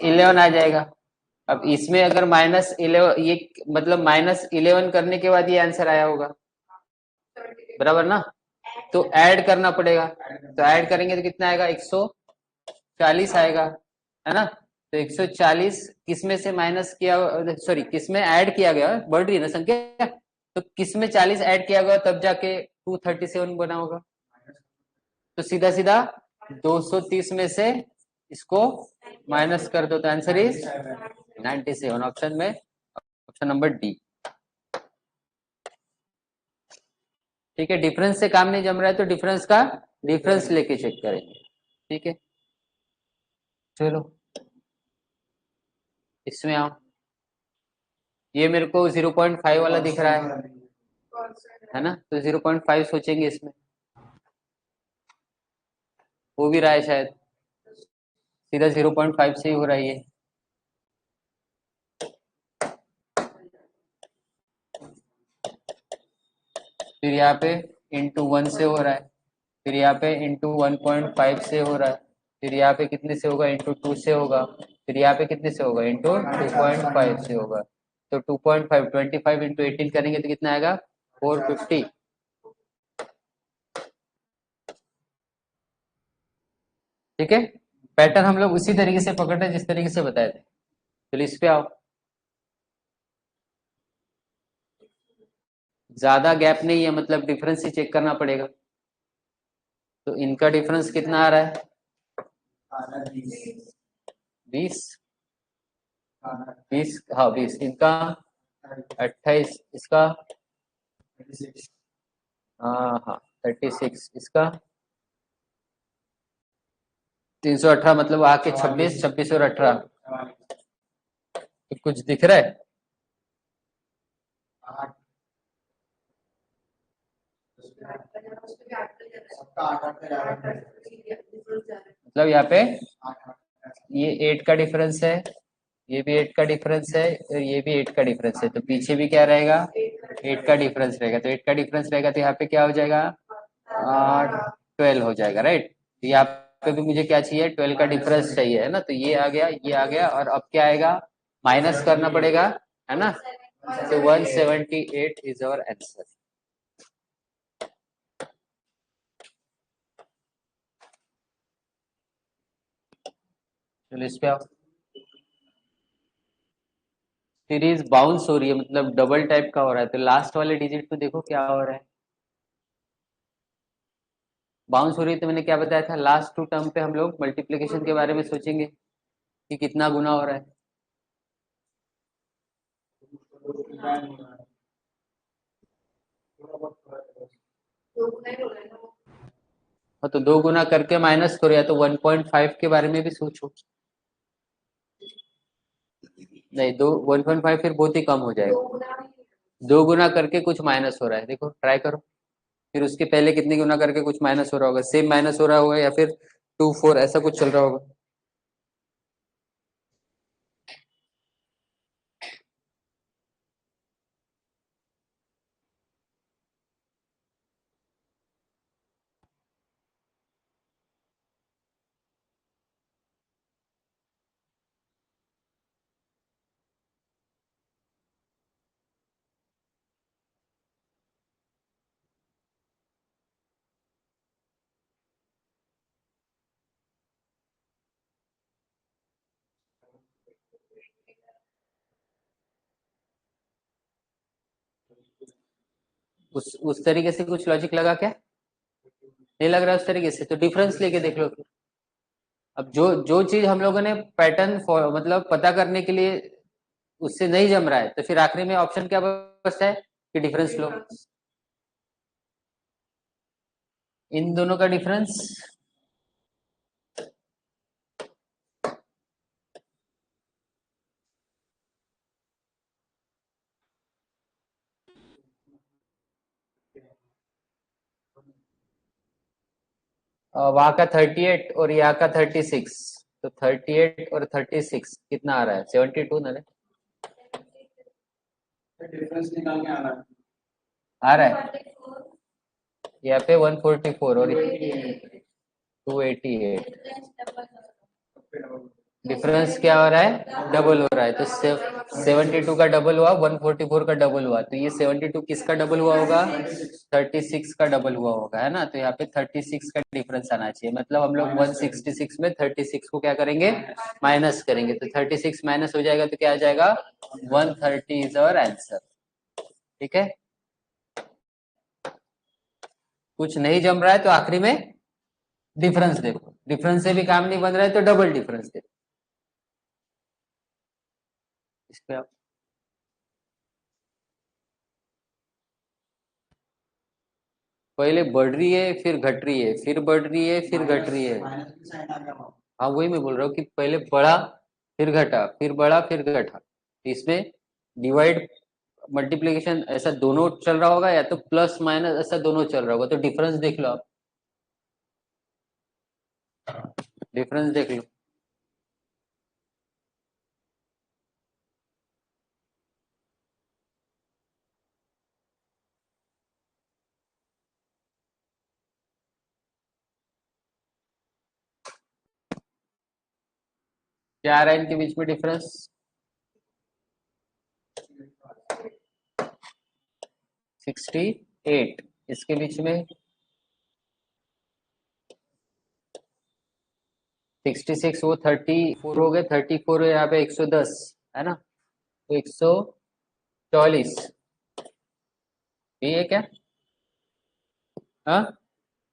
11 आ जाएगा। अब इसमें अगर -11 ये मतलब -11 करने के बाद ये आंसर आया होगा, बराबर ना। तो ऐड करना पड़ेगा, तो ऐड करेंगे तो कितना आएगा 140 आएगा, है ना। तो 140 किस में से माइनस किया, सॉरी किस में ऐड किया गया, बढ़ रही है ना संख्या, तो किस में 40 ऐड किया गया तब जाके 237 बना होगा। तो सीधा सीधा 230 में से इसको माइनस कर दो तो आंसर इज 97 ऑप्शन में, ऑप्शन नंबर डी। ठीक है, डिफरेंस से काम नहीं जम रहा है तो डिफरेंस का डिफरेंस लेके चेक करेंगे। ठीक है, चलो इसमें आओ। ये मेरे को 0.5 वाला दिख रहा है ना, तो 0.5 सोचेंगे इसमें, हो भी रहा है शायद, सीधा 0.5 से ही हो रहा है ये। फिर यहाँ पे ×1 से हो रहा है, फिर यहाँ पे ×1.5 से हो रहा है, फिर यहाँ पे कितने से होगा ×2 से होगा, फिर यहाँ पे कितने से होगा ×2.5 से होगा। तो 2.5 25 × 18 करेंगे तो कितना आएगा 450। ठीक है, पैटर्न हम लोग उसी तरीके से पकड़ रहे हैं जिस तरीके से बताए थे। चलिए इस पे आओ। ज्यादा गैप नहीं है, मतलब डिफरेंस ही चेक करना पड़ेगा। तो इनका डिफरेंस कितना आ रहा है 20, 20, हाँ 20, इनका 28, इसका हाँ हाँ 36, इसका 318, मतलब आके 26, 26 और 18। तो कुछ दिख रहा है मतलब यहाँ पे ये 8 का डिफरेंस है, ये भी 8 का डिफरेंस है और ये भी 8 का डिफरेंस है, तो पीछे भी क्या रहेगा 8 का डिफरेंस रहेगा। तो 8 का डिफरेंस रहेगा तो यहाँ पे क्या हो जाएगा 12 हो जाएगा, राइट। तो यहाँ पे भी मुझे क्या चाहिए 12 का डिफरेंस चाहिए, है ना। तो ये आ गया, ये आ गया, और अब क्या आएगा माइनस करना पड़ेगा, है ना। तो 178 इज अवर आंसर। चलो इस पे आओ। सीरीज बाउंस हो रही है, मतलब डबल टाइप का हो रहा है, तो लास्ट वाले डिजिट पे देखो क्या हो रहा है। बाउंस हो रही है तो मैंने क्या बताया था, लास्ट टू टर्म पे हम लोग मल्टीप्लिकेशन के बारे में सोचेंगे कि कितना गुना हो रहा है। हाँ, तो 2 गुना करके माइनस करो, या तो 1.5 के बारे में भी सोचो। नहीं, 1.5 फिर बहुत ही कम हो जाएगा। 2 गुना करके कुछ माइनस हो रहा है, देखो ट्राई करो। फिर उसके पहले कितने गुना करके कुछ माइनस हो रहा होगा, सेम माइनस हो रहा होगा, या फिर 2 4 ऐसा कुछ चल रहा होगा। उस तरीके से कुछ लॉजिक लगा क्या, नहीं लग रहा उस तरीके से, तो डिफरेंस लेके देख लो फिर। अब जो जो चीज हम लोगों ने पैटर्न मतलब पता करने के लिए उससे नहीं जम रहा है, तो फिर आखिरी में ऑप्शन क्या बचता है कि डिफरेंस लो। इन दोनों का डिफरेंस वहां का 38 और यहाँ का 36, तो 38 और 36 कितना आ रहा है? 72 ना रे? डिफरेंस निकाल के आ रहा है यहाँ पे 144 और 288। डिफरेंस क्या हो रहा है? डबल हो रहा है। तो 72 का डबल हुआ, 144 का डबल हुआ, तो ये 72 किसका डबल हुआ होगा? 36 का डबल हुआ होगा, है ना? तो यहाँ पे 36 का डिफरेंस आना चाहिए। मतलब हम लोग 166 में 36 को क्या करेंगे? माइनस करेंगे। तो 36 माइनस हो जाएगा तो क्या आ जाएगा? 130 इज अवर आंसर। ठीक है, कुछ नहीं जम रहा है तो आखिरी में डिफरेंस देखो। डिफरेंस से भी काम नहीं बन रहा है तो डबल डिफरेंस देखो। इस पे आप पहले बढ़ रही है फिर घट रही है, फिर बढ़ रही है फिर घट रही है। हाँ वही मैं बोल रहा हूँ कि पहले बढ़ा फिर घटा, फिर बढ़ा फिर घटा। इसमें डिवाइड मल्टीप्लिकेशन ऐसा दोनों चल रहा होगा, या तो प्लस माइनस ऐसा दोनों चल रहा होगा। तो डिफरेंस देख लो आप, डिफरेंस देख लो। क्या आ रहा है इनके बीच में डिफरेंस? 68। इसके बीच में 66, वो 34 हो गए, 34 यहाँ पे 110 है ना, तो 144 ये है क्या? हाँ,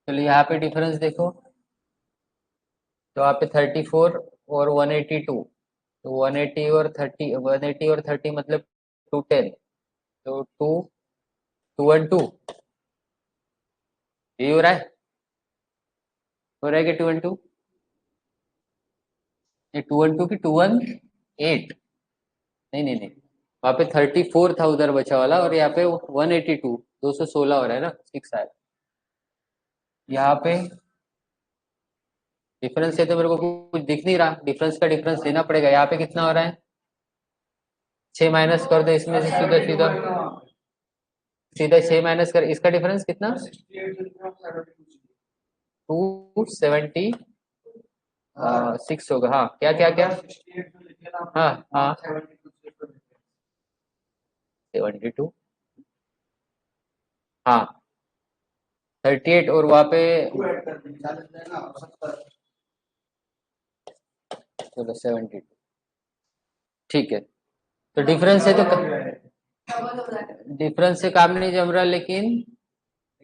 चलिए यहाँ पे डिफरेंस देखो। तो यहाँ पे 34 और 182, तो 180 और 30, 180 और 30 मतलब 210, तो 2 2 1 2 ये हो रहा है कि 2 1 2? ये 2 1 2 की 2 1 8? नहीं नहीं नहीं, वहाँ पे 34 था उधर बचा वाला, और यहाँ पे 182, 216 हो रहा है ना, 6 आया। यहाँ पे डिफरेंस है तो मेरे को कुछ दिख नहीं रहा, डिफरेंस का डिफरेंस लेना पड़ेगा। यहाँ पे कितना हो रहा है? 6 माइनस कर दो इसमें से, सीधा सीधा सीधा 6 माइनस कर, इसका डिफरेंस कितना? 276 होगा। हाँ क्या क्या क्या? हाँ हाँ 72, हाँ 38 और वहाँ पे चलो 72, ठीक है। तो डिफरेंस है तो डिफरेंस से काम नहीं जम रहा, लेकिन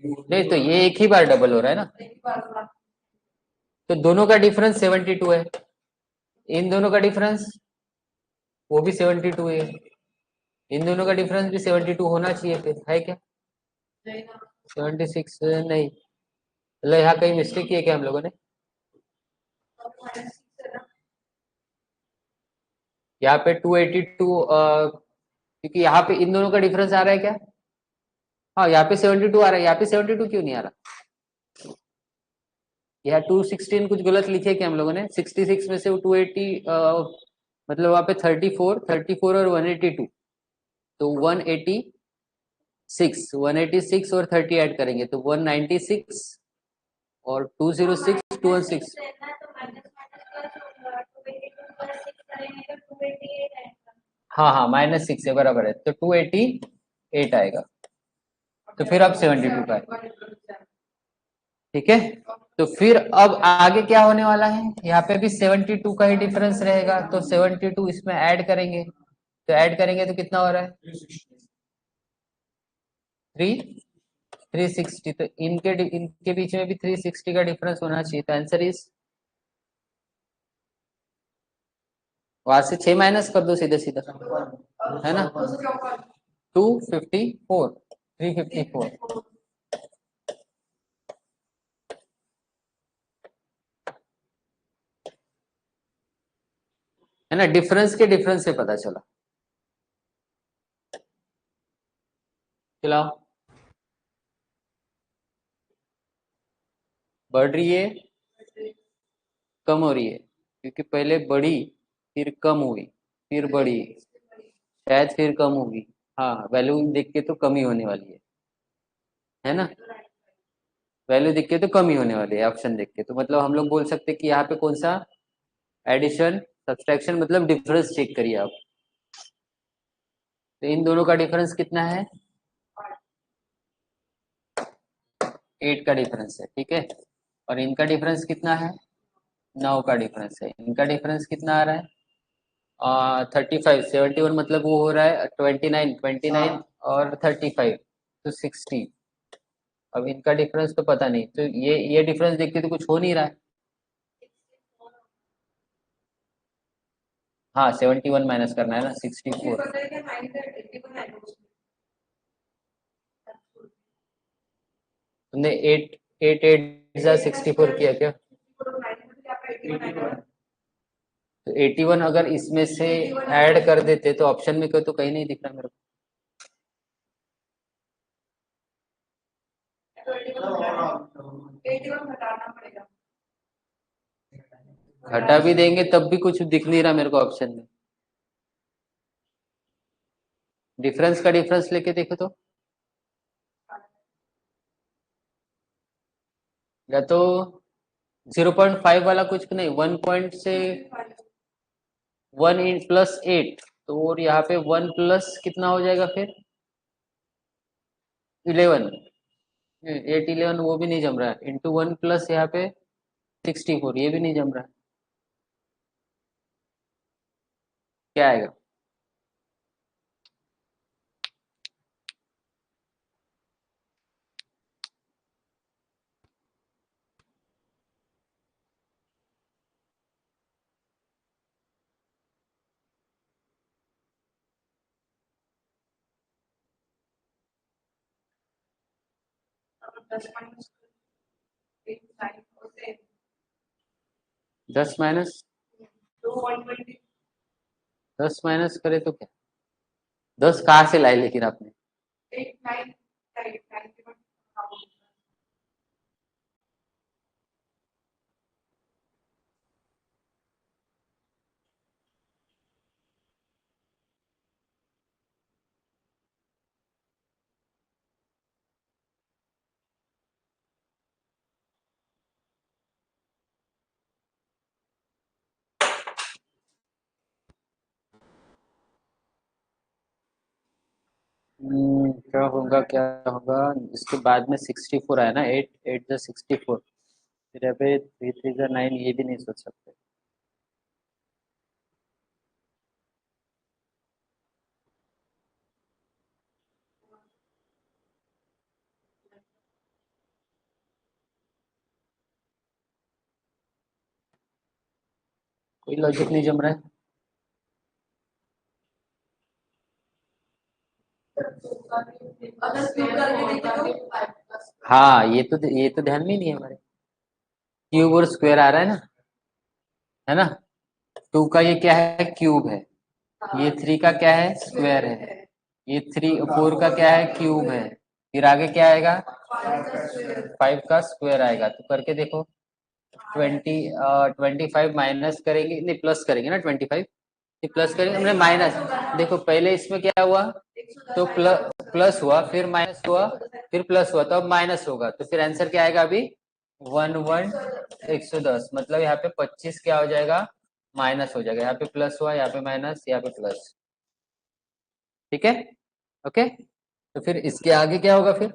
नहीं तो ये एक ही बार डबल हो रहा है ना, तो दोनों का डिफरेंस 72 है। इन दोनों का डिफरेंस वो भी 72 है, इन दोनों का डिफरेंस भी 72 होना चाहिए, फिर है क्या? 76 नहीं, मतलब यहाँ कहीं मिस्टेक किया क्या हम लोगों ने? यहाँ पे 282, क्योंकि यहाँ पे इन दोनों का डिफरेंस आ रहा है क्या? हाँ यहाँ पे 72 आ रहा है, यहाँ पे 72 क्यों नहीं आ रहा? यहाँ 216 कुछ गलत लिखे क्या हम लोगों ने? 66 में से वो 280, मतलब वहाँ पे 34 और 182, तो 186 और 30 ऐड करेंगे तो 196, और 206 216। हाँ हाँ -6 है, बराबर है, तो 288 आएगा। तो फिर अब 72 का है, ठीक है। तो फिर अब आगे क्या होने वाला है? यहाँ पे भी 72 का ही डिफरेंस रहेगा, तो 72 इसमें ऐड करेंगे, तो ऐड करेंगे तो कितना हो रहा है? 360। तो इनके बीच में भी 360 का डिफरेंस होना चाहिए, तो आंसर इज, वहां से 6 माइनस कर दो सीधे सीधा, है ना, 254, 354। है ना, डिफरेंस के डिफरेंस से पता चला। चलाओ, बढ़ रही है कम हो रही है, क्योंकि पहले बढ़ी, फिर कम हुई, फिर बढ़ी, शायद फिर कम होगी। हाँ, वैल्यू देख के तो कम ही होने वाली है ना? वैल्यू देख के तो कम ही होने वाली है ऑप्शन देख के, तो मतलब हम लोग बोल सकते हैं कि यहाँ पे कौन सा एडिशन सब्सट्रैक्शन मतलब डिफरेंस चेक करिए आप। तो इन दोनों का डिफरेंस कितना है? 8 का डिफरेंस है, ठीक है। और इनका डिफरेंस कितना है? 9 का डिफरेंस है। इनका डिफरेंस कितना आ रहा है? 35, 71 मतलब वो हो रहा है 29, 29 और 35 तो 60। अब इनका डिफरेंस तो पता नहीं, तो ये डिफरेंस देख के तो कुछ हो नहीं रहा है। हाँ, 71 माइनस करना है ना, 64। तुमने 8 8 8 किया क्या? तो 81 अगर इसमें से ऐड कर देते तो ऑप्शन में कोई तो कहीं नहीं दिख रहा मेरे को। घटा भी देंगे तब भी कुछ दिख नहीं रहा मेरे को ऑप्शन में। डिफरेंस का डिफरेंस लेके देखो तो, या तो 0.5 वाला कुछ नहीं, 1 पॉइंट से 1 प्लस 8, तो और यहाँ पे 1 प्लस कितना हो जाएगा फिर? 11। 8 11 वो भी नहीं जम रहा है, इंटू 1 प्लस यहाँ पे 64, ये भी नहीं जम रहा है। क्या आएगा? दस माइनस 10 माइनस करे तो क्या? 10 कहाँ से लाए लेकिन आपने? क्या होगा? इसके बाद में 64 आया ना, 8 8 जा 64, फिर यहाँ पे 3 3 जा 9, ये भी नहीं सोच सकते। कोई लॉजिक नहीं जम रहा है। हाँ, ये तो ध्यान में ही नहीं है हमारे। क्यूब और स्क्वायर आ रहा है ना, है ना? 2 का ये क्या है? क्यूब है। ये 3 का क्या है? स्क्वायर है। ये 4 का क्या है? क्यूब है। फिर आगे क्या आएगा? 5 का स्क्वायर आएगा, तो करके देखो। 25 माइनस करेंगे, नहीं प्लस करेंगे ना 25, प्लस करेंगे हमने माइनस। देखो पहले इसमें क्या हुआ, तो प्लस हुआ, फिर माइनस हुआ, फिर प्लस हुआ, तो अब माइनस होगा, तो फिर आंसर क्या आएगा अभी? 110, मतलब यहाँ पे 25 क्या हो जाएगा? माइनस हो जाएगा। यहाँ पे प्लस हुआ, यहाँ पे माइनस, यहाँ पे प्लस। ठीक है, ओके। तो फिर इसके आगे क्या होगा फिर?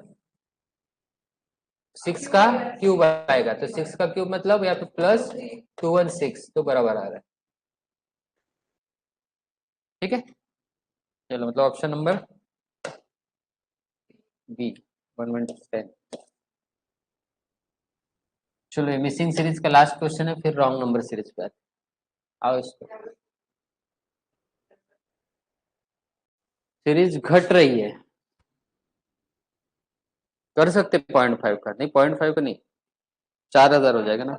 6 का क्यूब आएगा, तो 6 का क्यूब मतलब यहाँ पे प्लस 216, तो बराबर आ रहा है। ठीक है, चलो मतलब ऑप्शन नंबर बी, 110। चलो ये मिसिंग सीरीज का लास्ट क्वेश्चन है, फिर रॉन्ग नंबर सीरीज पे आते हैं। आओ इसको। सीरीज घट रही है, कर सकते 0.5 का, नहीं 0.5 का नहीं, 4000 हो जाएगा ना।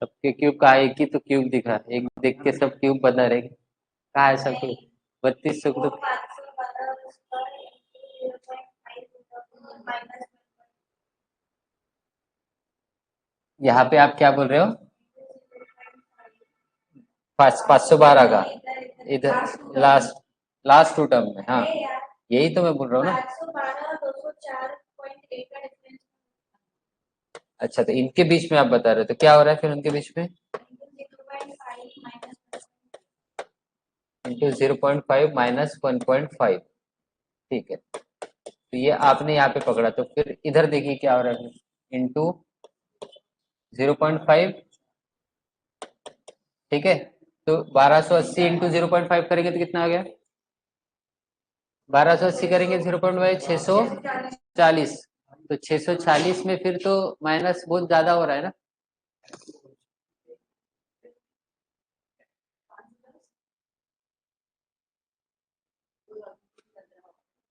सबके क्यूब का एक ही तो क्यूब दिखा, एक देख के सब क्यूब बना रहे, कहा है सब क्यूब? 3200 तो यहाँ पे आप क्या बोल रहे हो? 512 का इधर लास्ट लास्ट टू टर्म में, हाँ यही तो मैं बोल रहा हूँ ना। अच्छा, तो इनके बीच में आप बता रहे हो, तो क्या हो रहा है फिर उनके बीच में? इंटू 0.5 माइनस 1.5, ठीक है। तो ये आपने यहाँ पे पकड़ा, तो फिर इधर देखिए क्या हो रहा है, इंटू 0.5, ठीक है। तो 1280 इंटू 0.5 करेंगे तो कितना आ गया? 1280 करेंगे 0.5, 640। तो 640 में फिर तो माइनस बहुत ज्यादा हो रहा है ना।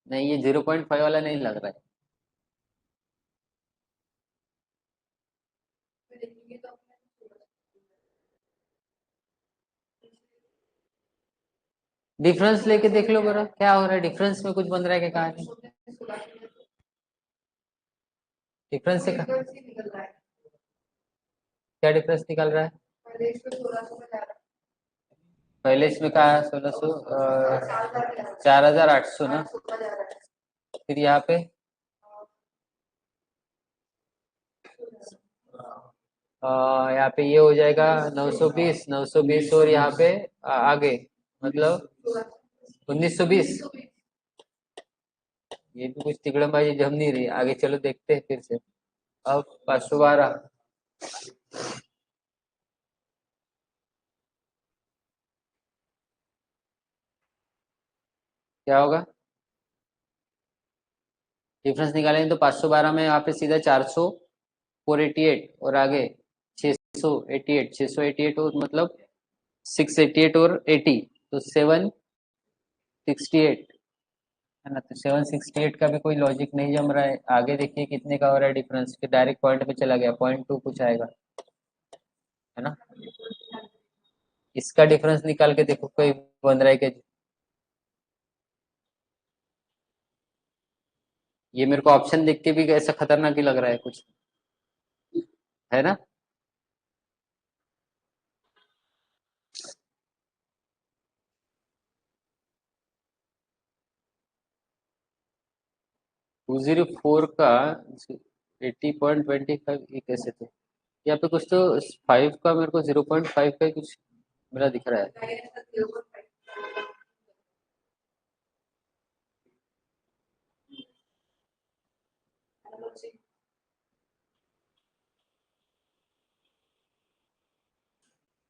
नहीं, ये 0.5 वाला नहीं लग रहा है। डिफरेंस लेके देख लो बरा, क्या हो रहा है, डिफरेंस में कुछ बन रहा है क्या, कहा डिफरेंस से क्या डिफरेंस निकल रहा है? पहले इसमें कहा 1600, 4800 ना, फिर यहाँ पे यहाँ पे ये हो जाएगा 920, 920 और यहाँ पे आगे मतलब 1920। ये भी कुछ तिकड़मबाजी जम नहीं रही, आगे चलो देखते हैं फिर से। अब 512 क्या होगा? डिफरेंस निकालेंगे तो 512 में यहाँ पे सीधा 400, 488 और आगे 688, 688 और मतलब 688 और 80, तो 768 है ना। तो 768 का भी कोई लॉजिक नहीं जम रहा है। आगे देखिए कितने का हो रहा है डिफरेंस, फिर डायरेक्ट पॉइंट पे चला गया, 0.2 कुछ आएगा, है ना। इसका डिफरेंस निकाल के देखो कोई बन रहा है कि ये मेरे को ऑप्शन देख के भी ऐसा खतरनाक ही लग रहा है कुछ, है ना। टू जीरो फोर का 80.25 ये कैसे थे? यहाँ पे कुछ तो 5 का मेरे को 0.5 का ही कुछ मेरा दिख रहा है।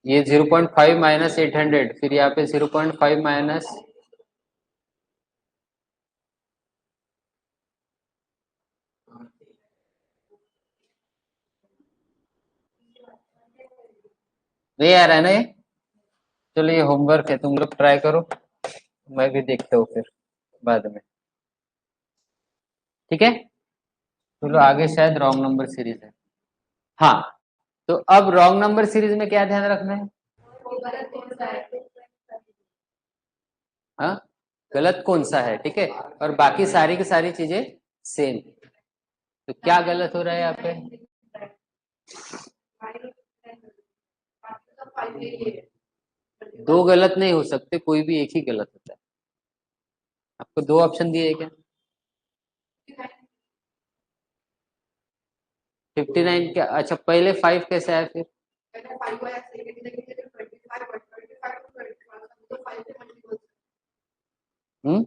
ये 0.5 माइनस 800, फिर यहाँ पे 0.5 माइनस, नहीं आ रहा है ना ये। चलो ये होमवर्क है, तुम लोग ट्राई करो, मैं भी देखता हूँ फिर बाद में, ठीक है। चलो आगे शायद रॉन्ग नंबर सीरीज है। हाँ, तो अब रॉन्ग नंबर सीरीज में क्या ध्यान रखना है? हाँ, गलत कौन सा है, ठीक है, और बाकी सारी की सारी चीजें सेम। तो क्या गलत हो रहा है यहाँ पे? दो गलत नहीं हो सकते, कोई भी एक ही गलत होता है। आपको दो ऑप्शन दिए है क्या? 59 क्या? अच्छा, पहले 5 कैसे आया फिर? हम्म,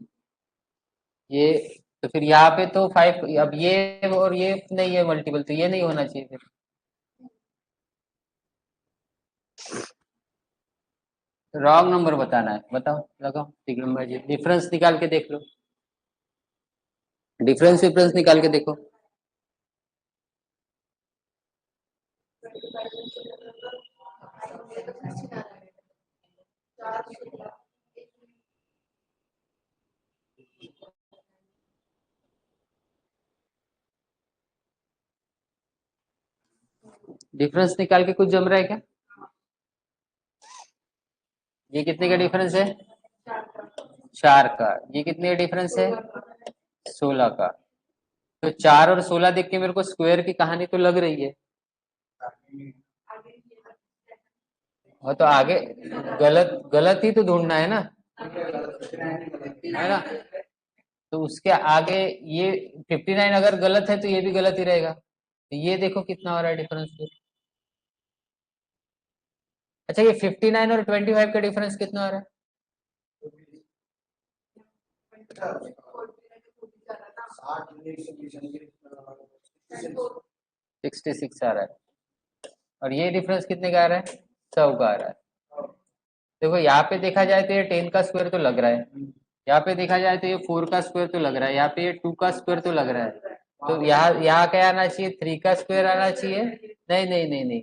ये तो फिर यहाँ पे तो 5, अब ये और ये नहीं है मल्टीपल, तो ये नहीं होना चाहिए फिर। रॉन्ग नंबर बताना है, बताओ, लगाओ ट्रिग्नोमेट्री, डिफरेंस निकाल के देख लो, डिफरेंस डिफरेंस निकाल के देखो। डिफरेंस निकाल के कुछ जम रहा है क्या? ये कितने का डिफरेंस है? 4 का। ये कितने का डिफरेंस है? 16 का। तो 4 और 16 देख के मेरे को स्क्वायर की कहानी तो लग रही है। और तो आगे गलत गलत ही तो ढूंढना है ना, है ना? तो उसके आगे ये 59 अगर गलत है तो ये भी गलत ही रहेगा। तो ये देखो कितना हो रहा है डिफरेंस फिर। अच्छा, ये 59 और 25 का डिफरेंस कितना हो रहा है? 66 आ रहा है। और ये डिफरेंस कितने का आ रहा है? 100 का आ रहा है। देखो यहाँ पे देखा जाए तो ये 10 का स्क्वायर तो लग रहा है, यहाँ पे देखा जाए तो ये 4 का स्क्वायर तो लग रहा है, यहाँ पे ये 2 का स्क्वायर तो लग रहा है। तो यहाँ यहाँ क्या आना चाहिए? 3 का स्क्वायर आना चाहिए। नहीं नहीं नहीं नहीं,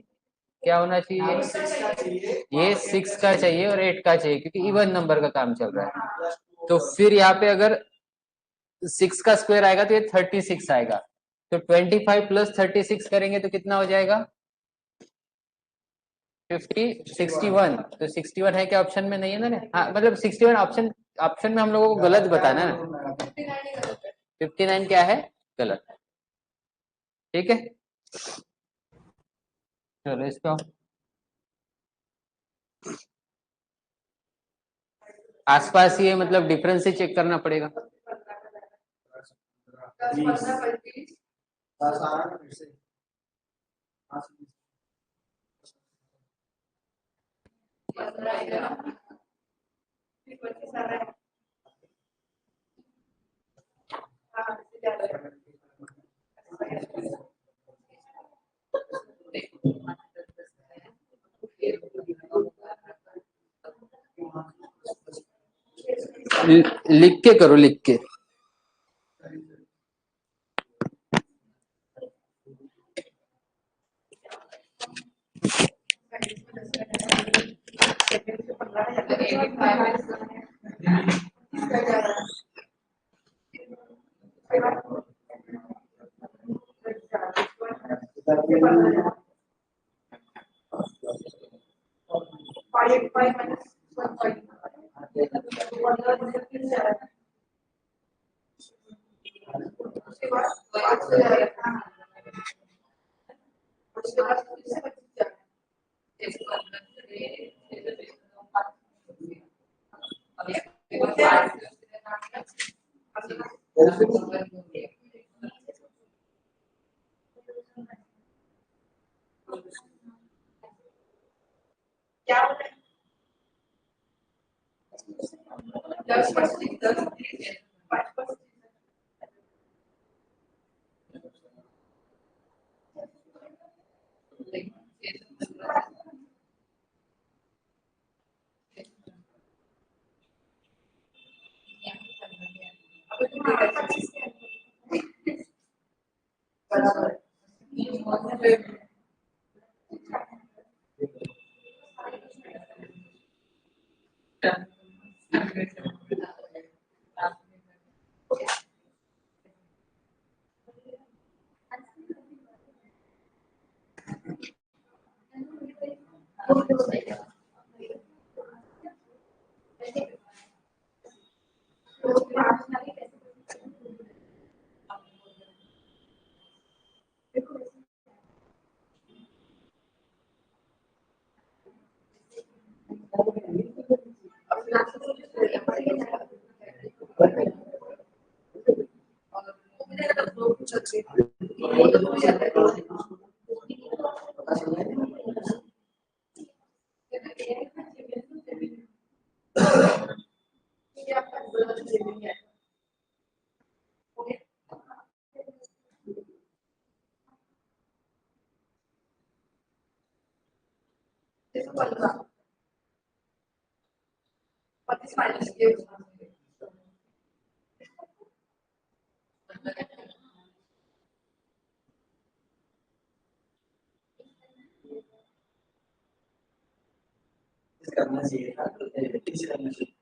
क्या होना चाहिए? ये 6 का चाहिए और 8 का चाहिए, क्योंकि इवन नंबर का काम चल रहा है। तो फिर यहाँ पे अगर 6 का स्क्वायर आएगा तो ये 36 आएगा। तो 25 प्लस 36 करेंगे तो कितना हो जाएगा? 61। तो 61 है क्या ऑप्शन में? नहीं है ना? हाँ, मतलब 61 ऑप्शन, ऑप्शन में हम लोगों को गलत बताना है ना। 59 क्या है? गलत। ठीक है, चलो इसको आसपास ही है, मतलब डिफरेंस ही चेक करना पड़ेगा। लिख के करो, लिख के। करना चाहिए था तो किसी करना चाहिए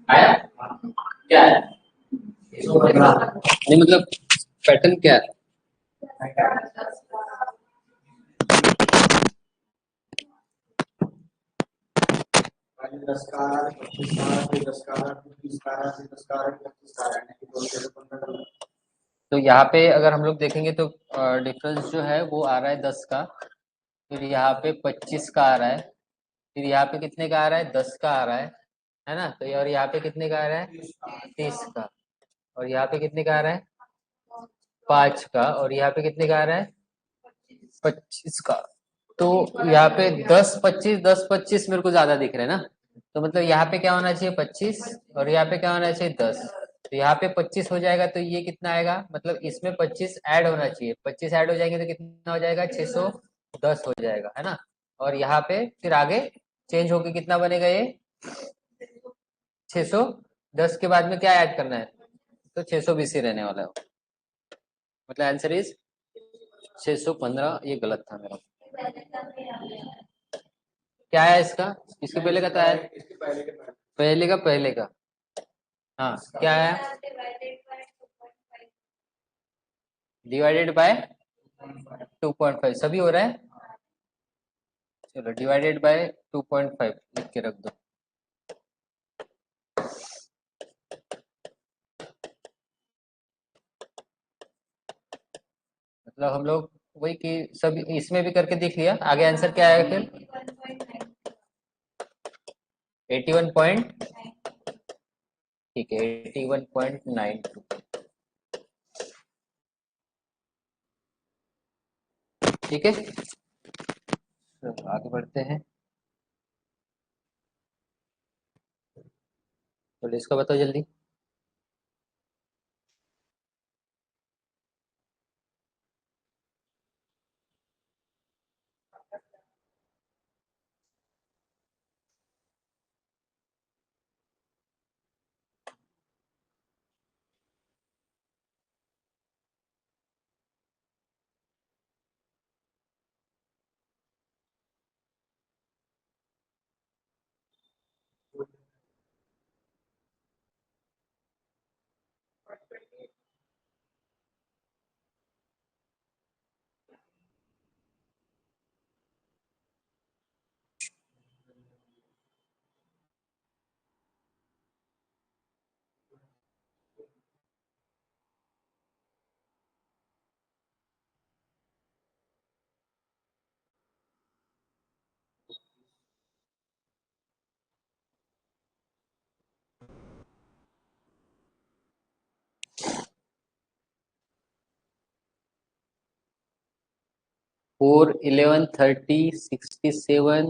आया क्या है नहीं मतलब पैटर्न क्या है तो यहाँ पे अगर हम लोग देखेंगे तो डिफरेंस जो है वो आ रहा है 10 का, फिर यहाँ पे 25 का आ रहा है, फिर यहाँ पे कितने का आ रहा है 10 का आ रहा है ना। तो और यहाँ पे कितने का आ रहा है 30 का, और यहाँ पे कितने का आ रहा है 5 का, और यहाँ पे कितने का आ रहा है 25 का। तो यहाँ पे 10 25 मेरे को ज्यादा दिख रहा है ना, तो मतलब यहाँ पे क्या होना चाहिए 25 और यहाँ पे क्या होना चाहिए 10। तो यहाँ पे 25 हो जाएगा तो ये कितना आएगा, मतलब इसमें 25 ऐड होना चाहिए, 25 ऐड हो जाएंगे तो कितना हो जाएगा 610 हो जाएगा, है ना। और यहाँ पे फिर आगे चेंज होके कितना बनेगा ये 610 के बाद में क्या ऐड करना है, तो 620 ही रहने वाला है, मतलब आंसर इज 615। ये गलत था मेरा, क्या है इसका, इसके पहले का तो है पहले का हाँ क्या है डिवाइडेड बाय 2.5 सभी हो रहा है। चलो डिवाइडेड बाय 2.5 लिख के रख दो। मतलब हम लोग वही कि सब इसमें भी करके देख लिया, आगे आंसर क्या आएगा फिर 81 पॉइंट, ठीक है 81.92। ठीक है चलो आगे बढ़ते हैं। चलो इसको बताओ जल्दी। 4, 11, 30, 67,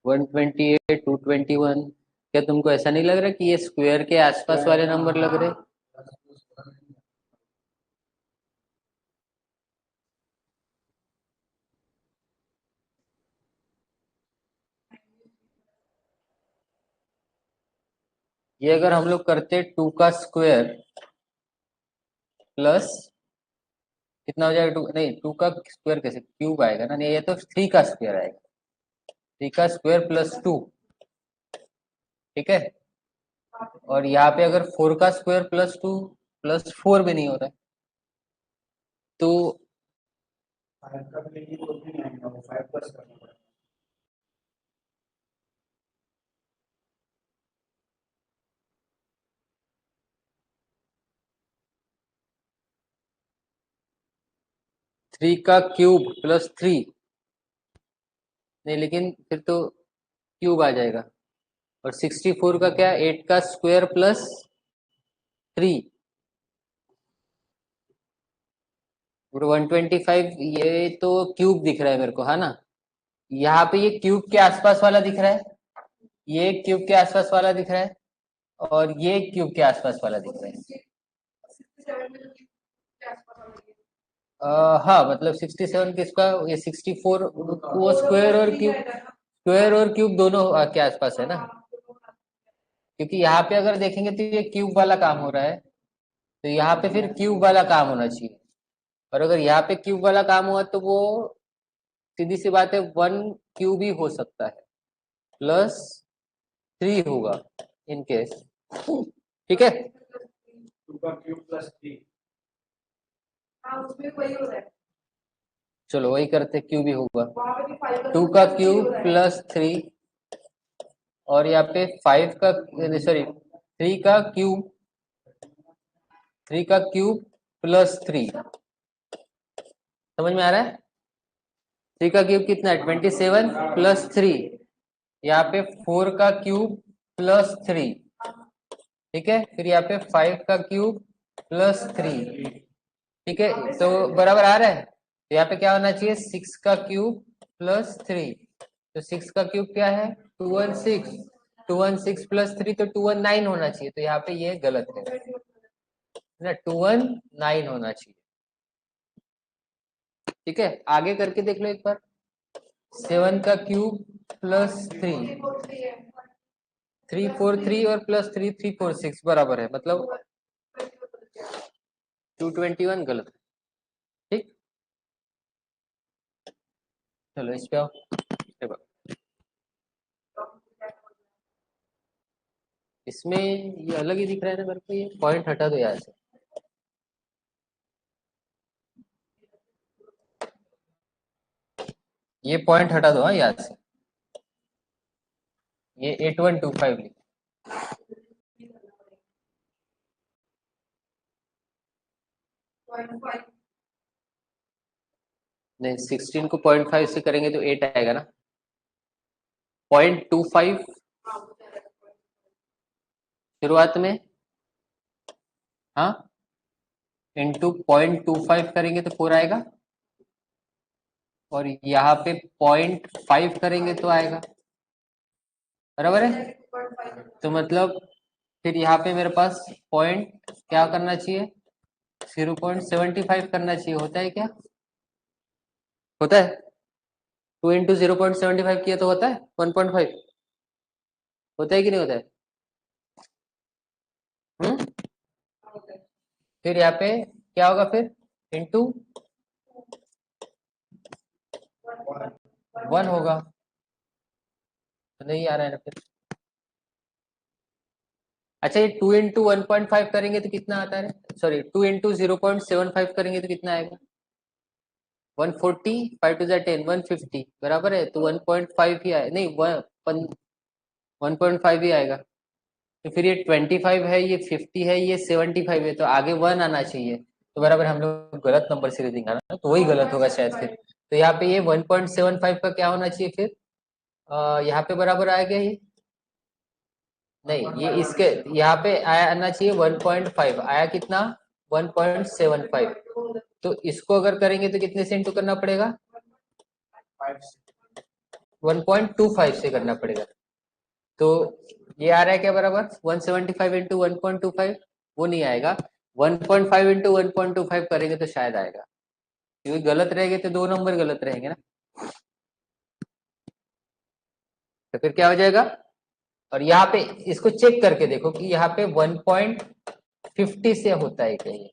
128, 221। क्या तुमको ऐसा नहीं लग रहा कि ये स्क्वायर के आसपास वाले नंबर लग रहे? ये अगर हम लोग करते 2 का स्क्वायर प्लस कितना हो जाएगा? 2 नहीं, 2 का स्क्वायर कैसे, क्यूब आएगा ना, नहीं ये तो 3 का स्क्वायर आएगा। 3 का स्क्वायर प्लस 2, ठीक है। और यहाँ पे अगर 4 का स्क्वायर प्लस 2 प्लस 4 भी नहीं हो रहा है, तो 5 का भी तो भी नहीं होगा, 5 प्लस करना पड़ेगा। 3 का क्यूब प्लस 3 नहीं, लेकिन फिर तो क्यूब आ जाएगा। और 64 का क्या, 8 का स्क्वायर प्लस 3 और 125, ये तो क्यूब दिख रहा है मेरे को, है ना। यहाँ पे ये क्यूब के आसपास वाला दिख रहा है, ये क्यूब के आसपास वाला दिख रहा है, और ये क्यूब के आसपास वाला दिख रहा है। हाँ मतलब 67 किसका, ये 64 वो स्क्वायर और क्यूब दोनों के आसपास है ना। क्योंकि यहाँ पे अगर देखेंगे तो ये क्यूब वाला काम हो रहा है, तो यहाँ पे फिर क्यूब वाला काम होना चाहिए। और अगर यहाँ पे क्यूब वाला काम हुआ तो वो सीधी सी बात है 1 क्यूब ही हो सकता है, प्लस 3 होगा इन केस, ठीक है। 2 का क्यूब प्लस 3। चलो वही करते, क्यूब ही होगा। 2 का क्यूब प्लस 3 और यहाँ पे 5 का, सॉरी 3 का क्यूब, 3 का क्यूब प्लस 3, समझ में आ रहा है। 3 का क्यूब कितना है, 27 प्लस 3, यहाँ पे 4 का क्यूब प्लस 3, ठीक है। फिर यहाँ पे 5 का क्यूब प्लस 3, ठीक है। तो बराबर आ रहा है, तो यहाँ पे क्या होना चाहिए, 6 का क्यूब प्लस 3। तो 6 का क्यूब क्या है, 216, 216 प्लस 3 तो 219 होना चाहिए, तो यहाँ पे ये गलत है ना, 219 होना चाहिए, ठीक है। आगे करके देख लो एक बार, 7 का क्यूब प्लस 3 और प्लस 3 3 4 6 बराबर है, मतलब 221 गलत है, ठीक। चलो इस पे आओ, इसमें ये अलग ही दिख रहा है ना मेरे को, ये पॉइंट हटा दो यहाँ से। ये पॉइंट हटा दो, हाँ यहाँ से, ये 8125 लिख, नहीं 16 को 0.5 से करेंगे तो 8 आएगा ना, 0.25 शुरुआत में, हाँ, इंटू 0.25 करेंगे तो 4 आएगा, और यहाँ पे 0.5 करेंगे तो आएगा, बराबर है। तो मतलब फिर यहाँ पे मेरे पास पॉइंट क्या करना चाहिए, 0.75 करना चाहिए, होता है क्या, होता है। 2 इंटू 0.75 किया तो होता है 1.5, होता है कि नहीं होता है। फिर यहाँ पे क्या होगा, फिर इंटू 1 होगा, तो नहीं आ रहा है ना फिर। अच्छा ये 2 इंटू 1.5 करेंगे तो कितना आता है, सॉरी 2 इंटू 0.75 करेंगे तो कितना आएगा, 140, 5 टू 10, 150 बराबर है, तो 1.5 ही आए, नहीं 1.5 ही आएगा। तो फिर ये 25 है, ये 50 है, ये 75 है, तो आगे 1 आना चाहिए, तो बराबर हम लोग गलत नंबर सीरीज निकाला, तो वही गलत होगा शायद फिर। तो यहाँ पे ये 1.75 का क्या होना चाहिए फिर, यहाँ पे बराबर आ गया ये, नहीं ये इसके यहाँ पे आया आना चाहिए 1.5, आया कितना 1.75, तो इसको अगर करेंगे तो कितने से इंटू करना पड़ेगा, 1.25 से करना पड़ेगा। तो ये आ रहा है क्या बराबर 175 इंटू 1.25, वो नहीं आएगा। 1.5 इंटू 1.25 करेंगे तो शायद आएगा, क्योंकि गलत रहेंगे तो दो नंबर गलत रहेंगे ना। तो फिर क्या हो जाएगा, और यहाँ पे इसको चेक करके देखो कि यहाँ पे 1.50 से होता है क्या, ये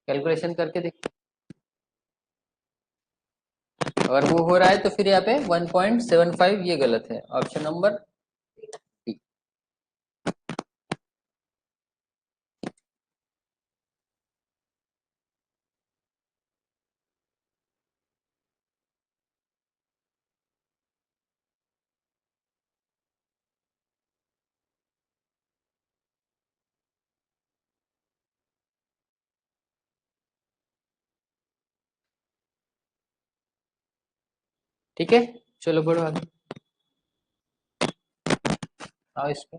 कैलकुलेशन करके देखो। अगर वो हो रहा है तो फिर यहाँ पे 1.75 ये गलत है, ऑप्शन नंबर डी। ठीक है, चलो बढ़ो आगे। आओ इस पे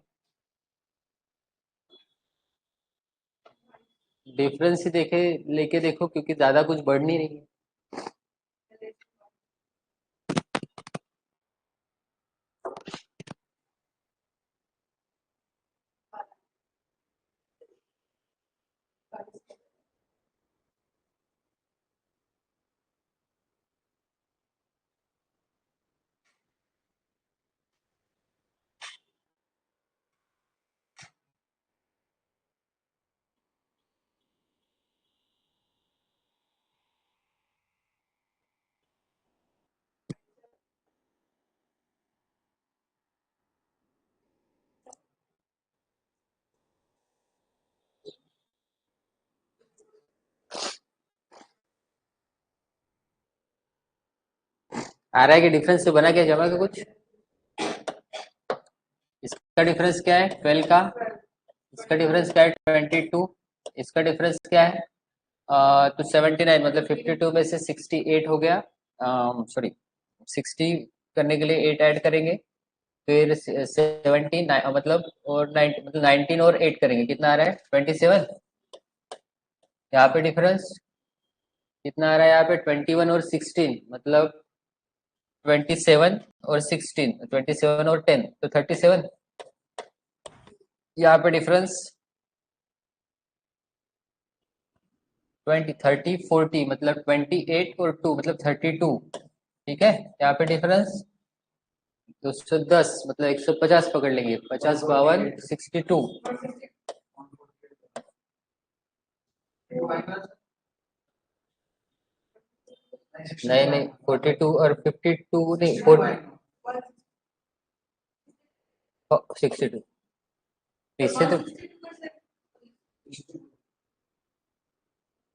डिफरेंस ही देखे लेके देखो, क्योंकि ज्यादा कुछ बढ़ नहीं रही है। आ रहा है कि डिफरेंस से बना क्या जमा का कुछ। इसका डिफरेंस क्या है 12 का, इसका डिफरेंस क्या है 22, इसका डिफरेंस क्या है तो 79, मतलब 52 में से 68 हो गया, सॉरी 60 करने के लिए 8 ऐड करेंगे, फिर 17 मतलब और 9 मतलब 19 और 8 करेंगे, कितना आ रहा है 27। यहाँ पे डिफरेंस कितना आ रहा है, यहाँ पे 21 और 16 मतलब 27 और 16, 27 और 10 तो 37। यहाँ पे डिफरेंस 20 30 40 मतलब 28 और 2 मतलब 32। ठीक है, यहाँ पे डिफरेंस 210 मतलब 150 पकड़ लेंगे, 50 52 62। नहीं नहीं 42 और 52 नहीं 62, इससे तो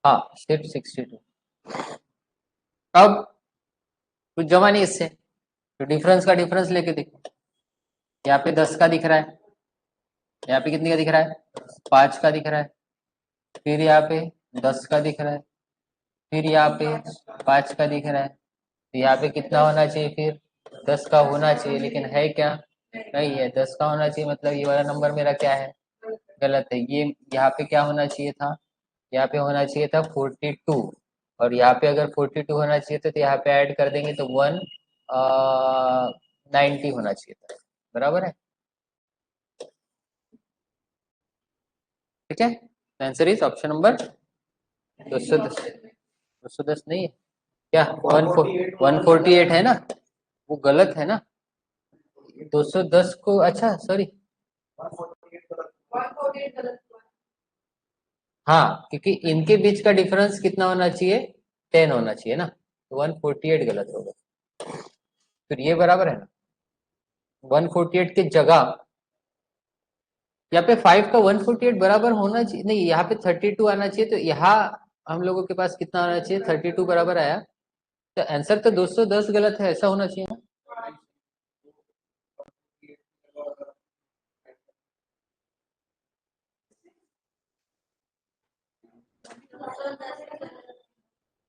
हाँ सिर्फ 62। अब कुछ जमा नहीं इससे, तो डिफरेंस का डिफरेंस लेके देखो। यहाँ पे 10 का दिख रहा है, यहाँ पे कितने का दिख रहा है 5 का दिख रहा है, फिर यहाँ पे 10 का दिख रहा है, फिर यहाँ पे 5 का दिख रहा है, तो यहाँ पे कितना होना चाहिए फिर 10 का होना चाहिए, लेकिन है क्या नहीं है 10 का होना चाहिए, मतलब ये वाला नंबर मेरा क्या है गलत है। ये यहाँ पे क्या होना चाहिए था, यहाँ पे होना चाहिए था 42, और यहाँ पे अगर 42 होना चाहिए था तो यहाँ पे ऐड कर देंगे तो 190 होना चाहिए था, बराबर है। ठीक है, आंसर इज ऑप्शन नंबर 210। 210 नहीं है क्या, 148 है ना, वो गलत है ना। 210 को अच्छा सॉरी, हाँ क्योंकि इनके बीच का डिफरेंस कितना होना चाहिए 10 होना चाहिए ना, तो 148 गलत होगा, फिर ये बराबर है ना। 148 की जगह यहाँ पे 5 का 148 बराबर होना चाहिए, नहीं यहाँ पे 32 आना चाहिए, तो यहाँ हम लोगों के पास कितना आना चाहिए 32 बराबर आया, तो आंसर तो 210 गलत है, ऐसा होना चाहिए ना।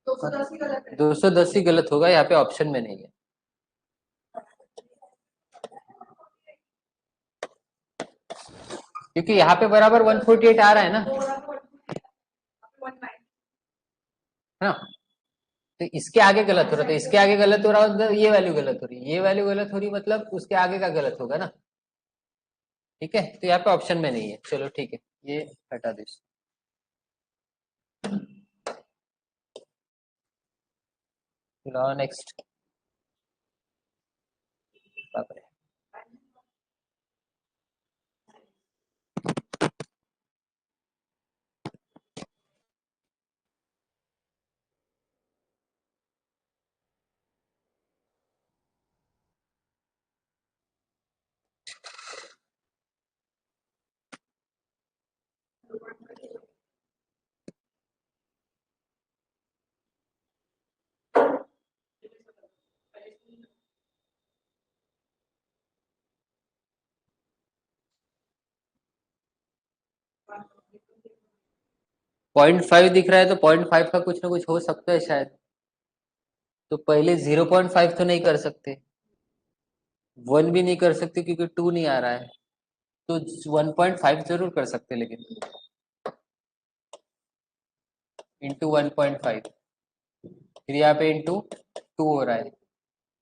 दो सौ दस ही गलत होगा, यहाँ पे ऑप्शन में नहीं है। क्योंकि यहाँ पे बराबर 148 आ रहा है ना, है ना। तो इसके आगे गलत हो रहा है, तो इसके आगे गलत हो रहा है मतलब ये वैल्यू गलत हो रही है, ये वैल्यू गलत हो रही है मतलब उसके आगे का गलत होगा ना। ठीक है, तो यहाँ पे ऑप्शन में नहीं है, चलो ठीक है, ये हटा दो। नेक्स्ट। 0.5 दिख रहा है तो 0.5 का कुछ ना कुछ हो सकता है शायद। तो पहले 0.5 तो नहीं कर सकते, 1 भी नहीं कर सकते क्योंकि 2 नहीं आ रहा है, तो 1.5 जरूर कर सकते, लेकिन इंटू 1.5, फिर यहाँ पे इंटू 2 हो रहा है,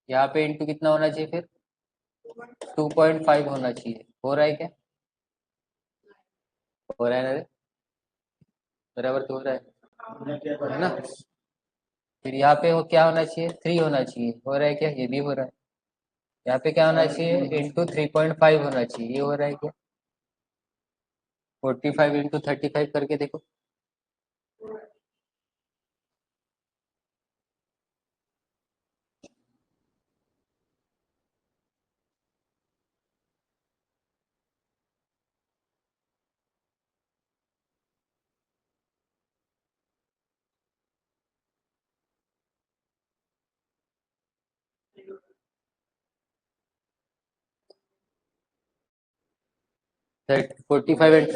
यहाँ पे इंटू कितना होना चाहिए फिर 2.5 होना चाहिए, हो रहा है क्या, हो रहा है ना रे? बराबर तो हो रहा है ना। फिर यहाँ पे वो क्या होना चाहिए 3 होना चाहिए, हो रहा है क्या, ये भी हो रहा है। यहाँ पे क्या होना चाहिए इंटू 3.5 होना चाहिए, ये हो रहा है क्या। 45 इंटू 35 करके देखो। 45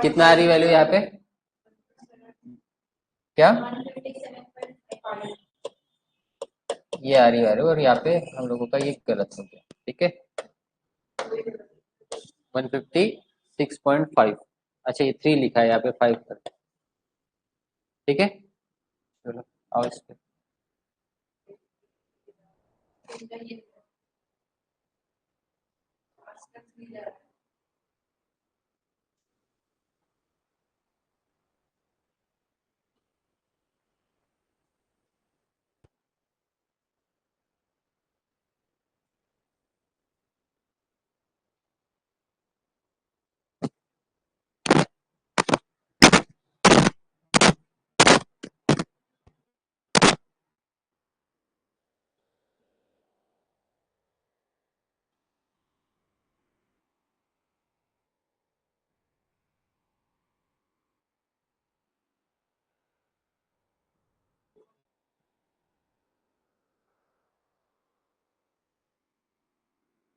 कितना आ रही वैल्यू यहाँ पे, क्या ये आ रही वैल्यू, और यहाँ पे हम लोगों का ये गलत हो गया। ठीक है, 156.5, अच्छा ये 3 लिखा है यहाँ पे 5 कर। ठीक है, चलो आओ इस पे।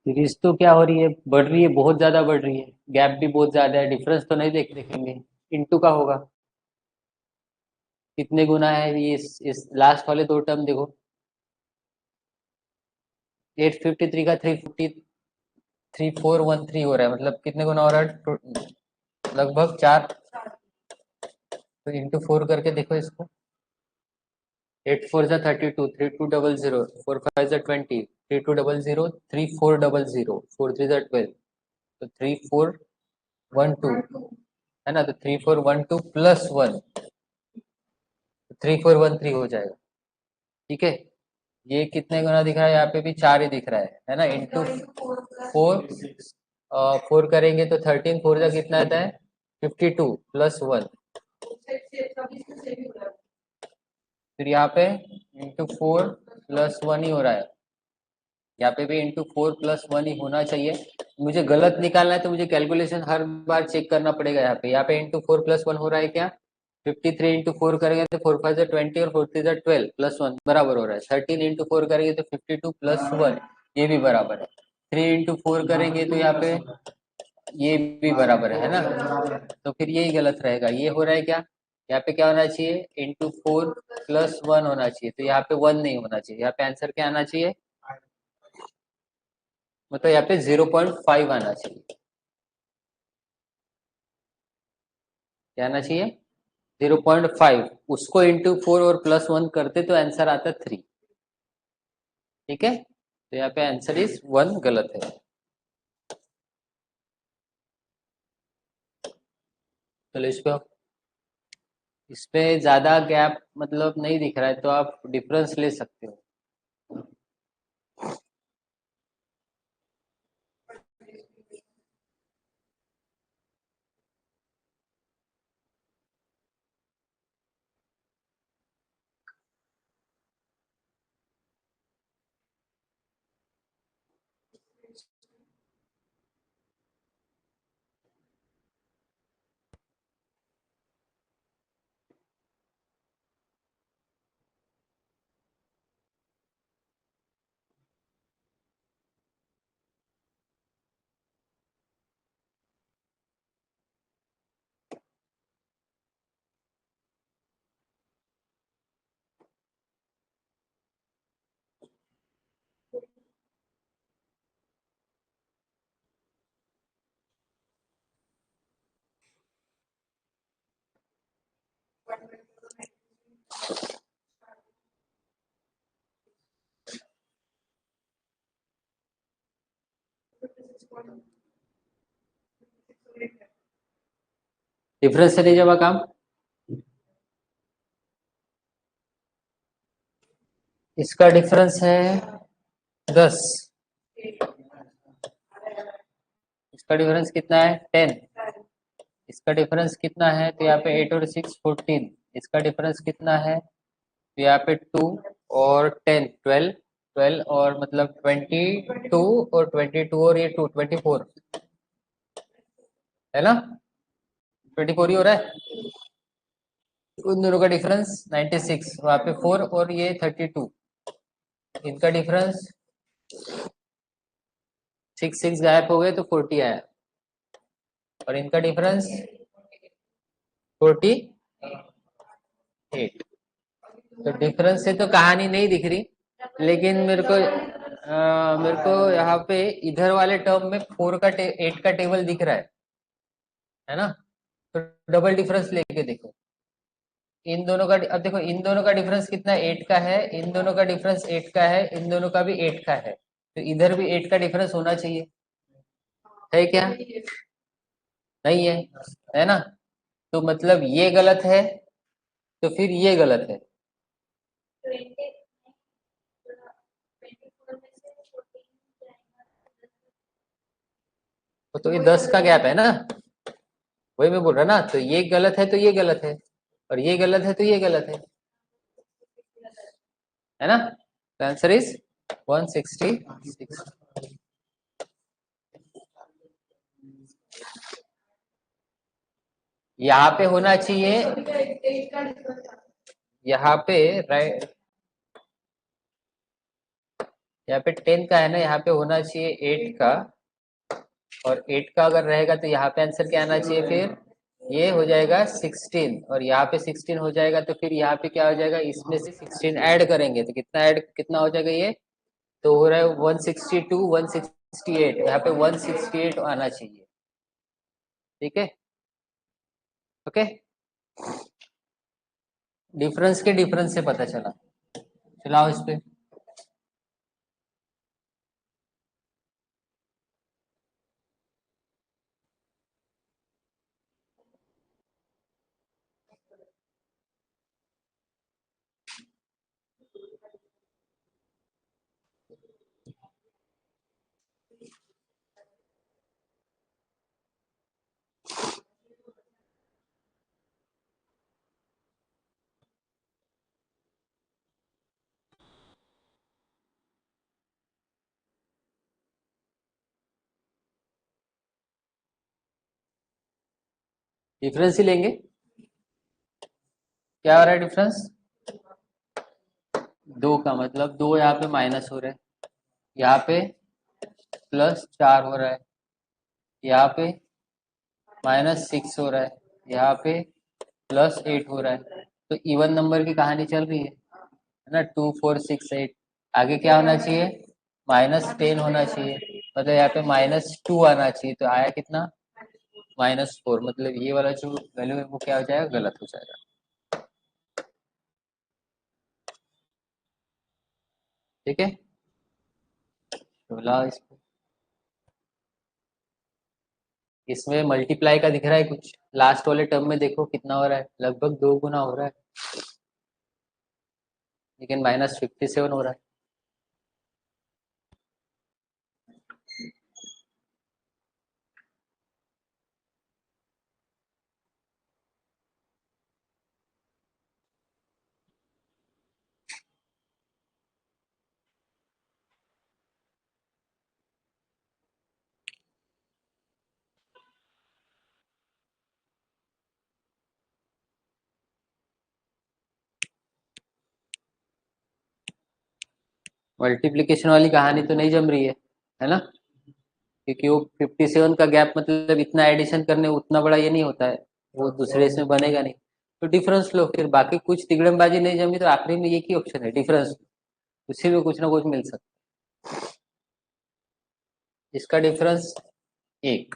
सीरीज तो क्या हो रही है, बढ़ रही है, बहुत ज्यादा बढ़ रही है, गैप भी बहुत ज्यादा है, डिफरेंस तो नहीं देखेंगे, इनटू का होगा। कितने गुना है ये, इस लास्ट वाले दो टर्म देखो, 853 का 3413 हो रहा है, मतलब कितने गुना हो रहा है लगभग 4, तो इंटू 4 करके देखो इसको। 8 4 जा 32, 3200, 4 5 जा 20, 3200, 3400, 4 3 जा 12, तो 3412 है ना, तो 3412 प्लस 1, 3413 हो जाएगा। ठीक है, ये कितने गुना दिख रहा है, यहाँ पे भी 4 ही दिख रहा है ना, इंटू 4, 4 करेंगे तो 13, 4 जा कितना आता है 52 प्लस 1, फिर यहाँ पे इंटू 4 प्लस 1 ही हो रहा है, यहाँ पे भी इंटू 4 प्लस 1 ही होना चाहिए। मुझे गलत निकालना है तो मुझे कैलकुलेशन हर बार चेक करना पड़ेगा। यहाँ पे इंटू 4 प्लस 1 हो रहा है क्या, 53 इंटू 4 करेंगे तो 4 5 20 और 4 3 12 प्लस 1 बराबर हो रहा है। 13 इंटू 4 करेंगे तो 52 प्लस 1, ये भी बराबर है। 3 इंटू 4 करेंगे तो यहाँ पे ये भी बराबर है ना, तो फिर यही गलत रहेगा, ये हो रहा है क्या, यहाँ पे क्या होना चाहिए इंटू 4 प्लस 1 होना चाहिए, तो यहाँ पे 1 नहीं होना चाहिए, यहाँ पे आंसर क्या आना चाहिए, मतलब यहाँ पे 0.5 आना चाहिए, क्या आना चाहिए 0.5 उसको इंटू 4 और +1 करते तो आंसर आता 3। ठीक है, तो यहाँ पे आंसर इज 1 गलत है। चलो इस पे ज्यादा गैप मतलब नहीं दिख रहा है तो आप डिफरेंस ले सकते हो। डिफरेंस से नहीं जमा काम। इसका डिफरेंस है 10, इसका डिफरेंस कितना है 10, इसका डिफरेंस कितना है तो यहाँ पे 8 और 6 14, इसका डिफरेंस कितना है तो यहाँ पे 2 और 10 12, 12 और मतलब 22 और 22 और ये 2 24 है ना, 24 ही हो रहा है। उन दोनों का डिफरेंस 96, वहाँ पे 4 और ये 32, इनका डिफरेंस 6 गायब हो गए तो 40 आया और इनका डिफरेंस 48। तो डिफरेंस से तो कहानी नहीं दिख रही, लेकिन मेरे को यहाँ पे इधर वाले टर्म में 4 का 8 का टेबल दिख रहा है ना। तो डबल डिफरेंस लेके देखो इन दोनों का। अब देखो इन दोनों का डिफरेंस कितना 8 का है, इन दोनों का डिफरेंस 8 का है, इन दोनों का भी 8 का है, तो इधर भी 8 का डिफरेंस होना चाहिए, है क्या? नहीं है ना, तो मतलब ये गलत है, तो फिर ये गलत है। तो ये 10 का गैप है ना, वही मैं बोल रहा ना, तो ये गलत है तो ये गलत है, और ये गलत है तो ये गलत है ना। Answer is 166। यहाँ पे होना चाहिए, यहाँ पे राइट, यहाँ पे 10 का है ना, यहाँ पे होना चाहिए 8 का, और 8 का अगर रहेगा तो यहाँ पे आंसर क्या आना चाहिए फिर, ये हो जाएगा 16, और यहाँ पे 16 हो जाएगा तो फिर यहाँ पे क्या हो जाएगा, इसमें से 16 ऐड करेंगे तो कितना हो जाएगा ये, तो हो रहा है 162 168, यहाँ पे 168 आना चाहिए। ठीक है, ओके, डिफरेंस के डिफरेंस से पता चला। चलाओ इस पे। डिफरेंस ही लेंगे, क्या हो रहा है डिफरेंस, 2 का मतलब 2 यहाँ पे माइनस हो रहा है, यहाँ पे +4 हो रहा है, यहाँ पे -6 हो रहा है, यहाँ पे +8 हो रहा है, तो इवन नंबर की कहानी चल रही है ना, 2 4 6 8, आगे क्या होना चाहिए, -10 होना चाहिए, मतलब यहाँ पे -2 आना चाहिए, तो आया कितना, -4, मतलब ये वाला जो वैल्यू है वो क्या हो जाएगा, गलत हो जाएगा। ठीक है 16 इसमें मल्टीप्लाई का दिख रहा है कुछ, लास्ट वाले टर्म में देखो कितना हो रहा है, लगभग 2 गुना हो रहा है, लेकिन -57 हो रहा है। मल्टीप्लिकेशन वाली कहानी तो नहीं जम रही है ना, क्योंकि वो 57 का गैप मतलब इतना एडिशन करने उतना बड़ा ये नहीं होता है, वो दूसरे इसमें बनेगा नहीं। तो डिफरेंस लो, फिर बाकी कुछ तिगड़मबाजी नहीं जमी तो आखिरी में एक ही ऑप्शन है डिफरेंस, उसी में कुछ ना कुछ मिल सकता है। इसका डिफरेंस 1,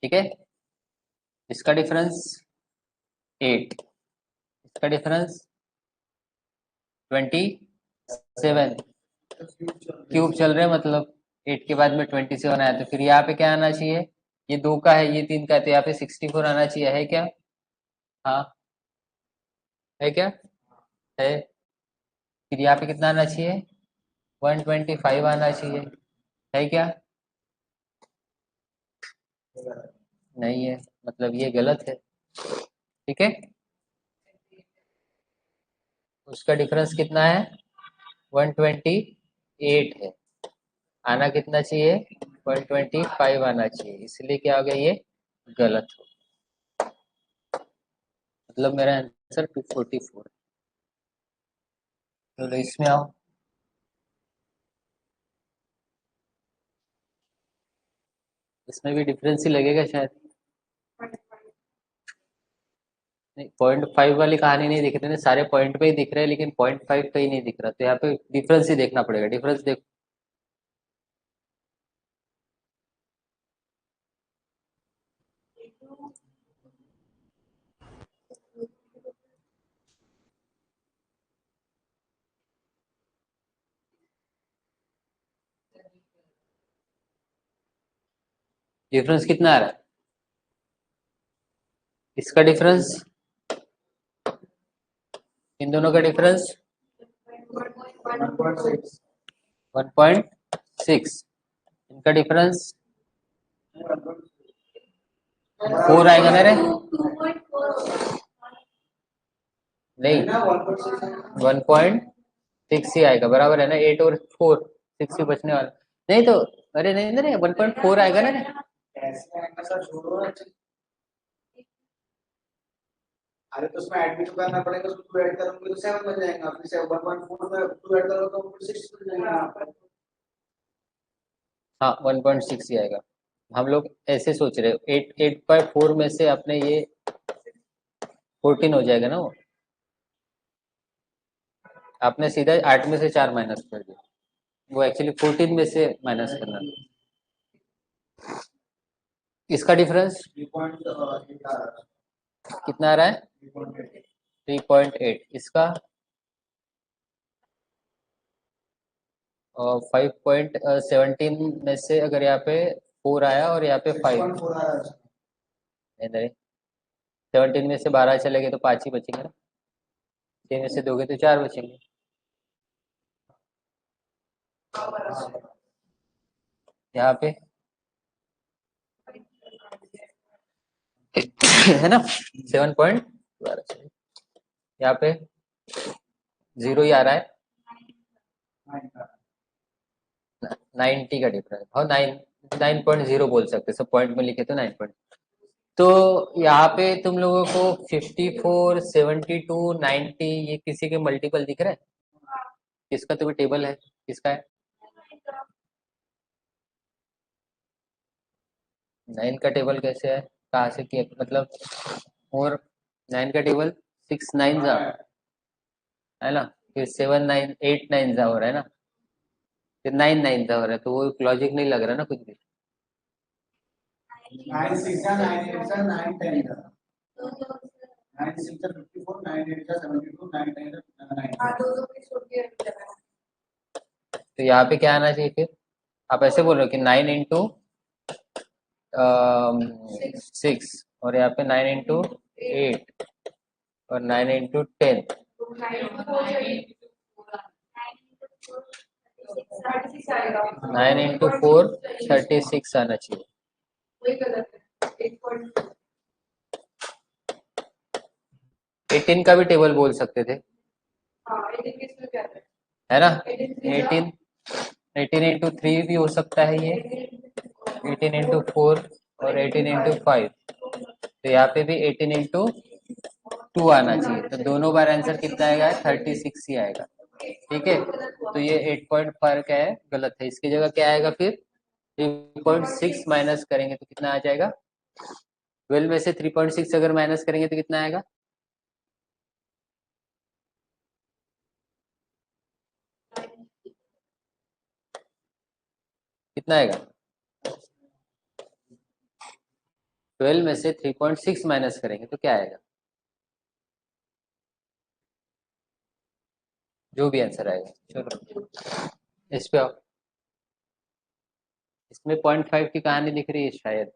ठीक है, इसका डिफरेंस 8, इसका डिफरेंस 27, क्यूब चल रहे हैं मतलब 8 के बाद में 27 आया, तो फिर यहाँ पे क्या आना चाहिए, ये 2 का है ये 3 का है, तो यहाँ पे 64 आना चाहिए, है क्या? हाँ है क्या? है। फिर यहाँ पे कितना आना चाहिए, 125 आना चाहिए, है क्या? नहीं है, मतलब ये गलत है, ठीक है। उसका डिफरेंस कितना है, 128 है, आना कितना चाहिए, 125 आना चाहिए, इसलिए क्या हो गया, ये गलत हो, मतलब मेरा आंसर 244। तो इसमें आओ, इसमें भी डिफरेंस ही लगेगा शायद, नहीं 0.5 वाली कहानी नहीं दिख रही ना, सारे पॉइंट पे ही दिख रहे हैं लेकिन 0.5 का ही नहीं दिख रहा, तो यहाँ पे डिफरेंस ही देखना पड़ेगा, डिफरेंस देखो। डिफरेंस कितना आ रहा है, इसका डिफरेंस, इन दोनों का डिफरेंस 1.6, इनका डिफरेंस 4 आएगा ना रे, नहीं 1.6 ही आएगा, बराबर है ना, 8 और 4 6 ही बचने वाला, नहीं तो, अरे नहीं नहीं 1.4 आएगा ना रे, अरे तो उसमें ऐड भी तो करना पड़ेगा, उसमें 2 ऐड करोगे तो 7 बन जाएगा, फिर से 1.4 में 2 ऐड करोगे तो फिर 6 बन जाएगा। हाँ 1.6 ही आएगा, हम लोग ऐसे सोच रहे हो, 8/4 में से अपने ये 14 हो जाएगा ना, वो आपने सीधा 8 में से 4 माइनस कर दिया, वो एक्चुअली 14 में से माइनस करना था। इसका डिफरेंस कितना आ रहा है, 3.8, इसका 5.17 में से अगर यहाँ पे 4 आया और यहाँ पे 5, नहीं 17 में से 12 चले गए तो 5 ही बचेंगे ना, 6 में से दोगे तो 4 बचेंगे, यहाँ पे है ना 7.12, यहाँ पे 0 ही आ रहा है, 90 का डिफरेंस, और 9.0 बोल सकते, सब पॉइंट में लिखे तो 9 पॉइंट। तो यहाँ पे तुम लोगों को 54, 72, 90 ये किसी के मल्टीपल दिख रहा है, किसका तुम्हें टेबल है, किसका है, 9 का टेबल कैसे है, कहाँ से किया मतलब, और 9 का टेबल 6 9 जा है ना, फिर 7 9 8 9 जा हो रहा है ना, फिर 9 9 जा हो रहा है, तो वो लॉजिक नहीं लग रहा ना कुछ भी। 9 6 9 8 9 10 9 6 are 54, 9 8 are 72, 9 9 are 9. हाँ, दो की छोटी है। तो यहाँ पे क्या आना चाहिए फिर? आप ऐसे बोल रहे हो कि 9 इंटू 6 और यहाँ पे 9 इंटू 8 और 9 इंटू 10। 9 इंटू 4 36 आना चाहिए। वही गलत है। 18 का भी टेबल बोल सकते थे, हाँ, 18 के इसमें क्या है ना? 18 इंटू 3 भी हो सकता है ये, 18 इंटू 4 और 18 इंटू 5। तो यहाँ पे भी 18 इंटू 2 आना चाहिए। तो दोनों बार आंसर कितना आएगा? 36 ही आएगा। ठीक है, तो ये 8 पॉइंट फर्क है, गलत है। इसकी जगह क्या आएगा फिर? 3.6 माइनस करेंगे तो कितना आ जाएगा? 12 में से 3.6 अगर माइनस करेंगे तो कितना आएगा? कितना आएगा? 12 में से 3.6 माइनस करेंगे तो क्या आएगा? जो भी आंसर आएगा। चलो इस पे आओ। इसमें 0.5 की कहानी दिख रही है शायद,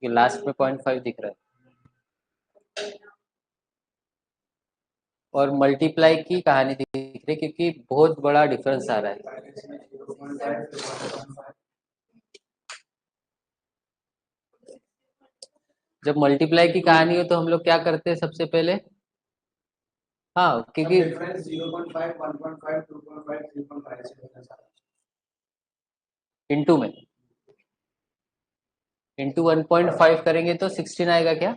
ये लास्ट में 0.5 दिख रहा है। और मल्टीप्लाई की कहानी दिख रही है क्योंकि बहुत बड़ा डिफरेंस आ रहा है। जब मल्टीप्लाई की कहानी हो तो हम लोग क्या करते हैं सबसे पहले? हाँ, क्योंकि डिफरेंस 0.5 1.5 2.5 3.5 से होना चाहिए। इंटू में इंटू 1.5 करेंगे तो 16 आएगा क्या?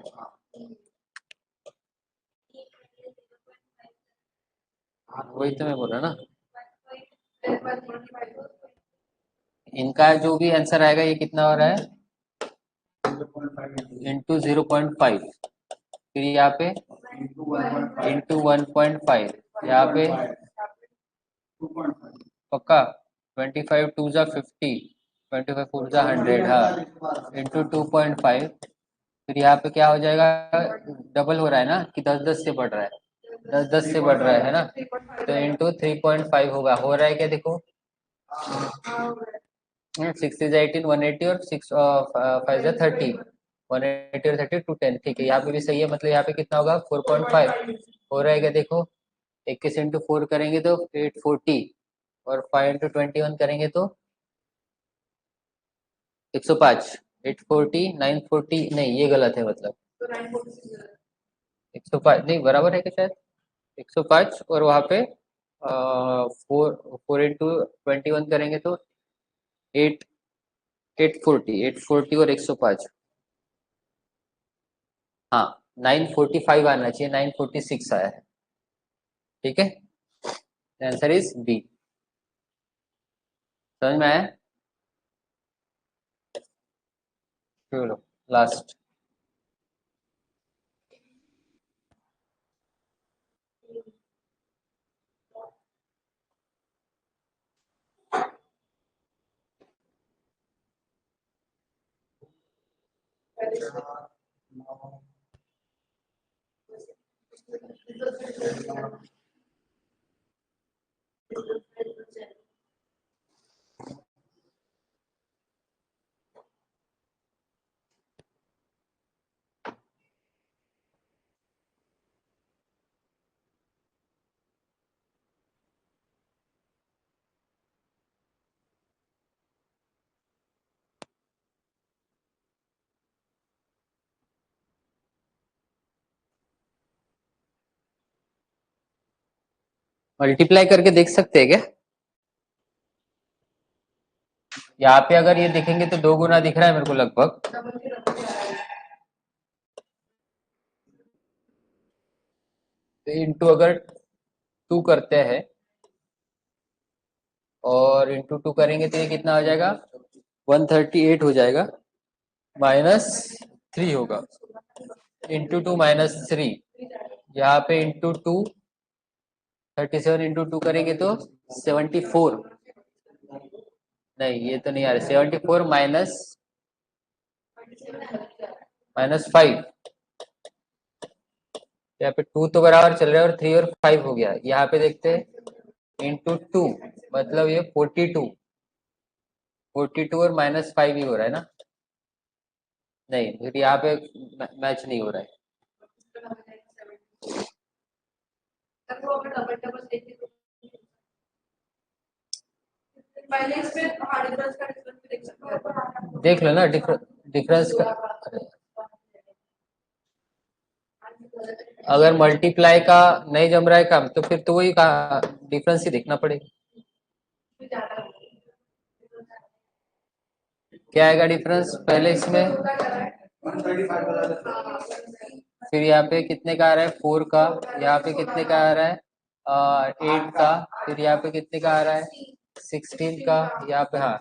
वही तो मैं बोल रहा ना। इनका जो भी आंसर आएगा ये कितना हो रहा है? इंटू 0.5, फिर यहाँ पे इंटू 1.5, यहाँ पे पक्का 25 टू जा 50, 25 फोर जा 100, हाँ, इंटू 2.5। फिर यहाँ पे क्या हो जाएगा? डबल हो रहा है ना कि 10-10 से बढ़ रहा है? 10-10 से बढ़ रहा है ना? तो इंटू 3.5 होगा। हो रहा है क्या देखो? 6 इज 18, 180 और 6 5 इज 30, 180 और 30 210। ठीक है, यहाँ पे भी सही है। मतलब यहाँ पे कितना होगा? 4.5 हो रहा है क्या देखो? 21 इंटू 4 करेंगे तो 840 और 5 इंटू 21 करेंगे तो 105। 840 940 नहीं, ये गलत है। मतलब 105 नहीं, बराबर है क्या शायद? 105 और वहाँ पे 4 इंटू 21 करेंगे तो 8 840 और 105। हाँ, 945 आना चाहिए, 946 आया है। ठीक है, आंसर इज बी। समझ में आया? चलो लास्ट। मल्टीप्लाई करके देख सकते हैं क्या? यहाँ पे अगर ये देखेंगे तो 2 गुना दिख रहा है मेरे को लगभग। तो इंटू अगर 2 करते हैं और इंटू 2 करेंगे तो ये कितना हो जाएगा? 138 हो जाएगा, -3 होगा। इंटू 2 -3, यहाँ पे इंटू 2 37 इंटू 2 करेंगे तो 74। नहीं, ये तो नहीं आ रहा। 74 -5, यहाँ पे 2 तो बराबर चल रहा है और 3 और 5 हो गया। यहाँ पे देखते हैं इंटू 2 मतलब ये 42 और -5 ही हो रहा है ना। नहीं फिर यहाँ पे मैच नहीं हो रहा है। तब वो अगर डबल डबल देखते तो पहले इसमें डिफरेंस का डिफरेंस भी देख सकते हो। देख लो ना डिफरेंस का। अगर मल्टीप्लाई का नहीं जम रहा है काम तो फिर तो वही डिफरेंस ही देखना पड़ेगा। क्या आएगा डिफरेंस पहले इसमें 135 बता देते फिर यहाँ पे कितने का आ रहा है 4 का, यहाँ पे कितने का आ रहा है 8 का, फिर यहाँ पे कितने का आ रहा है 16 का, यहाँ पे हाँ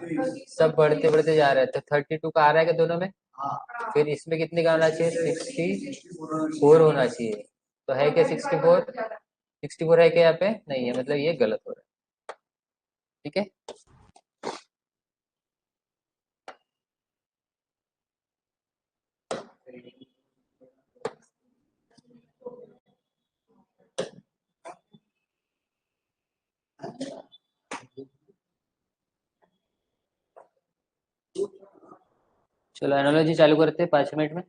सब बढ़ते बढ़ते जा रहा है। तो 32 का आ रहा है क्या दोनों में। हाँ फिर इसमें कितने का आना चाहिए 64 होना चाहिए। तो है क्या 64 है क्या यहाँ पे नहीं है, मतलब ये गलत हो रहा है। ठीक है चलो एनालॉजी चालू करते हैं 5 मिनट में।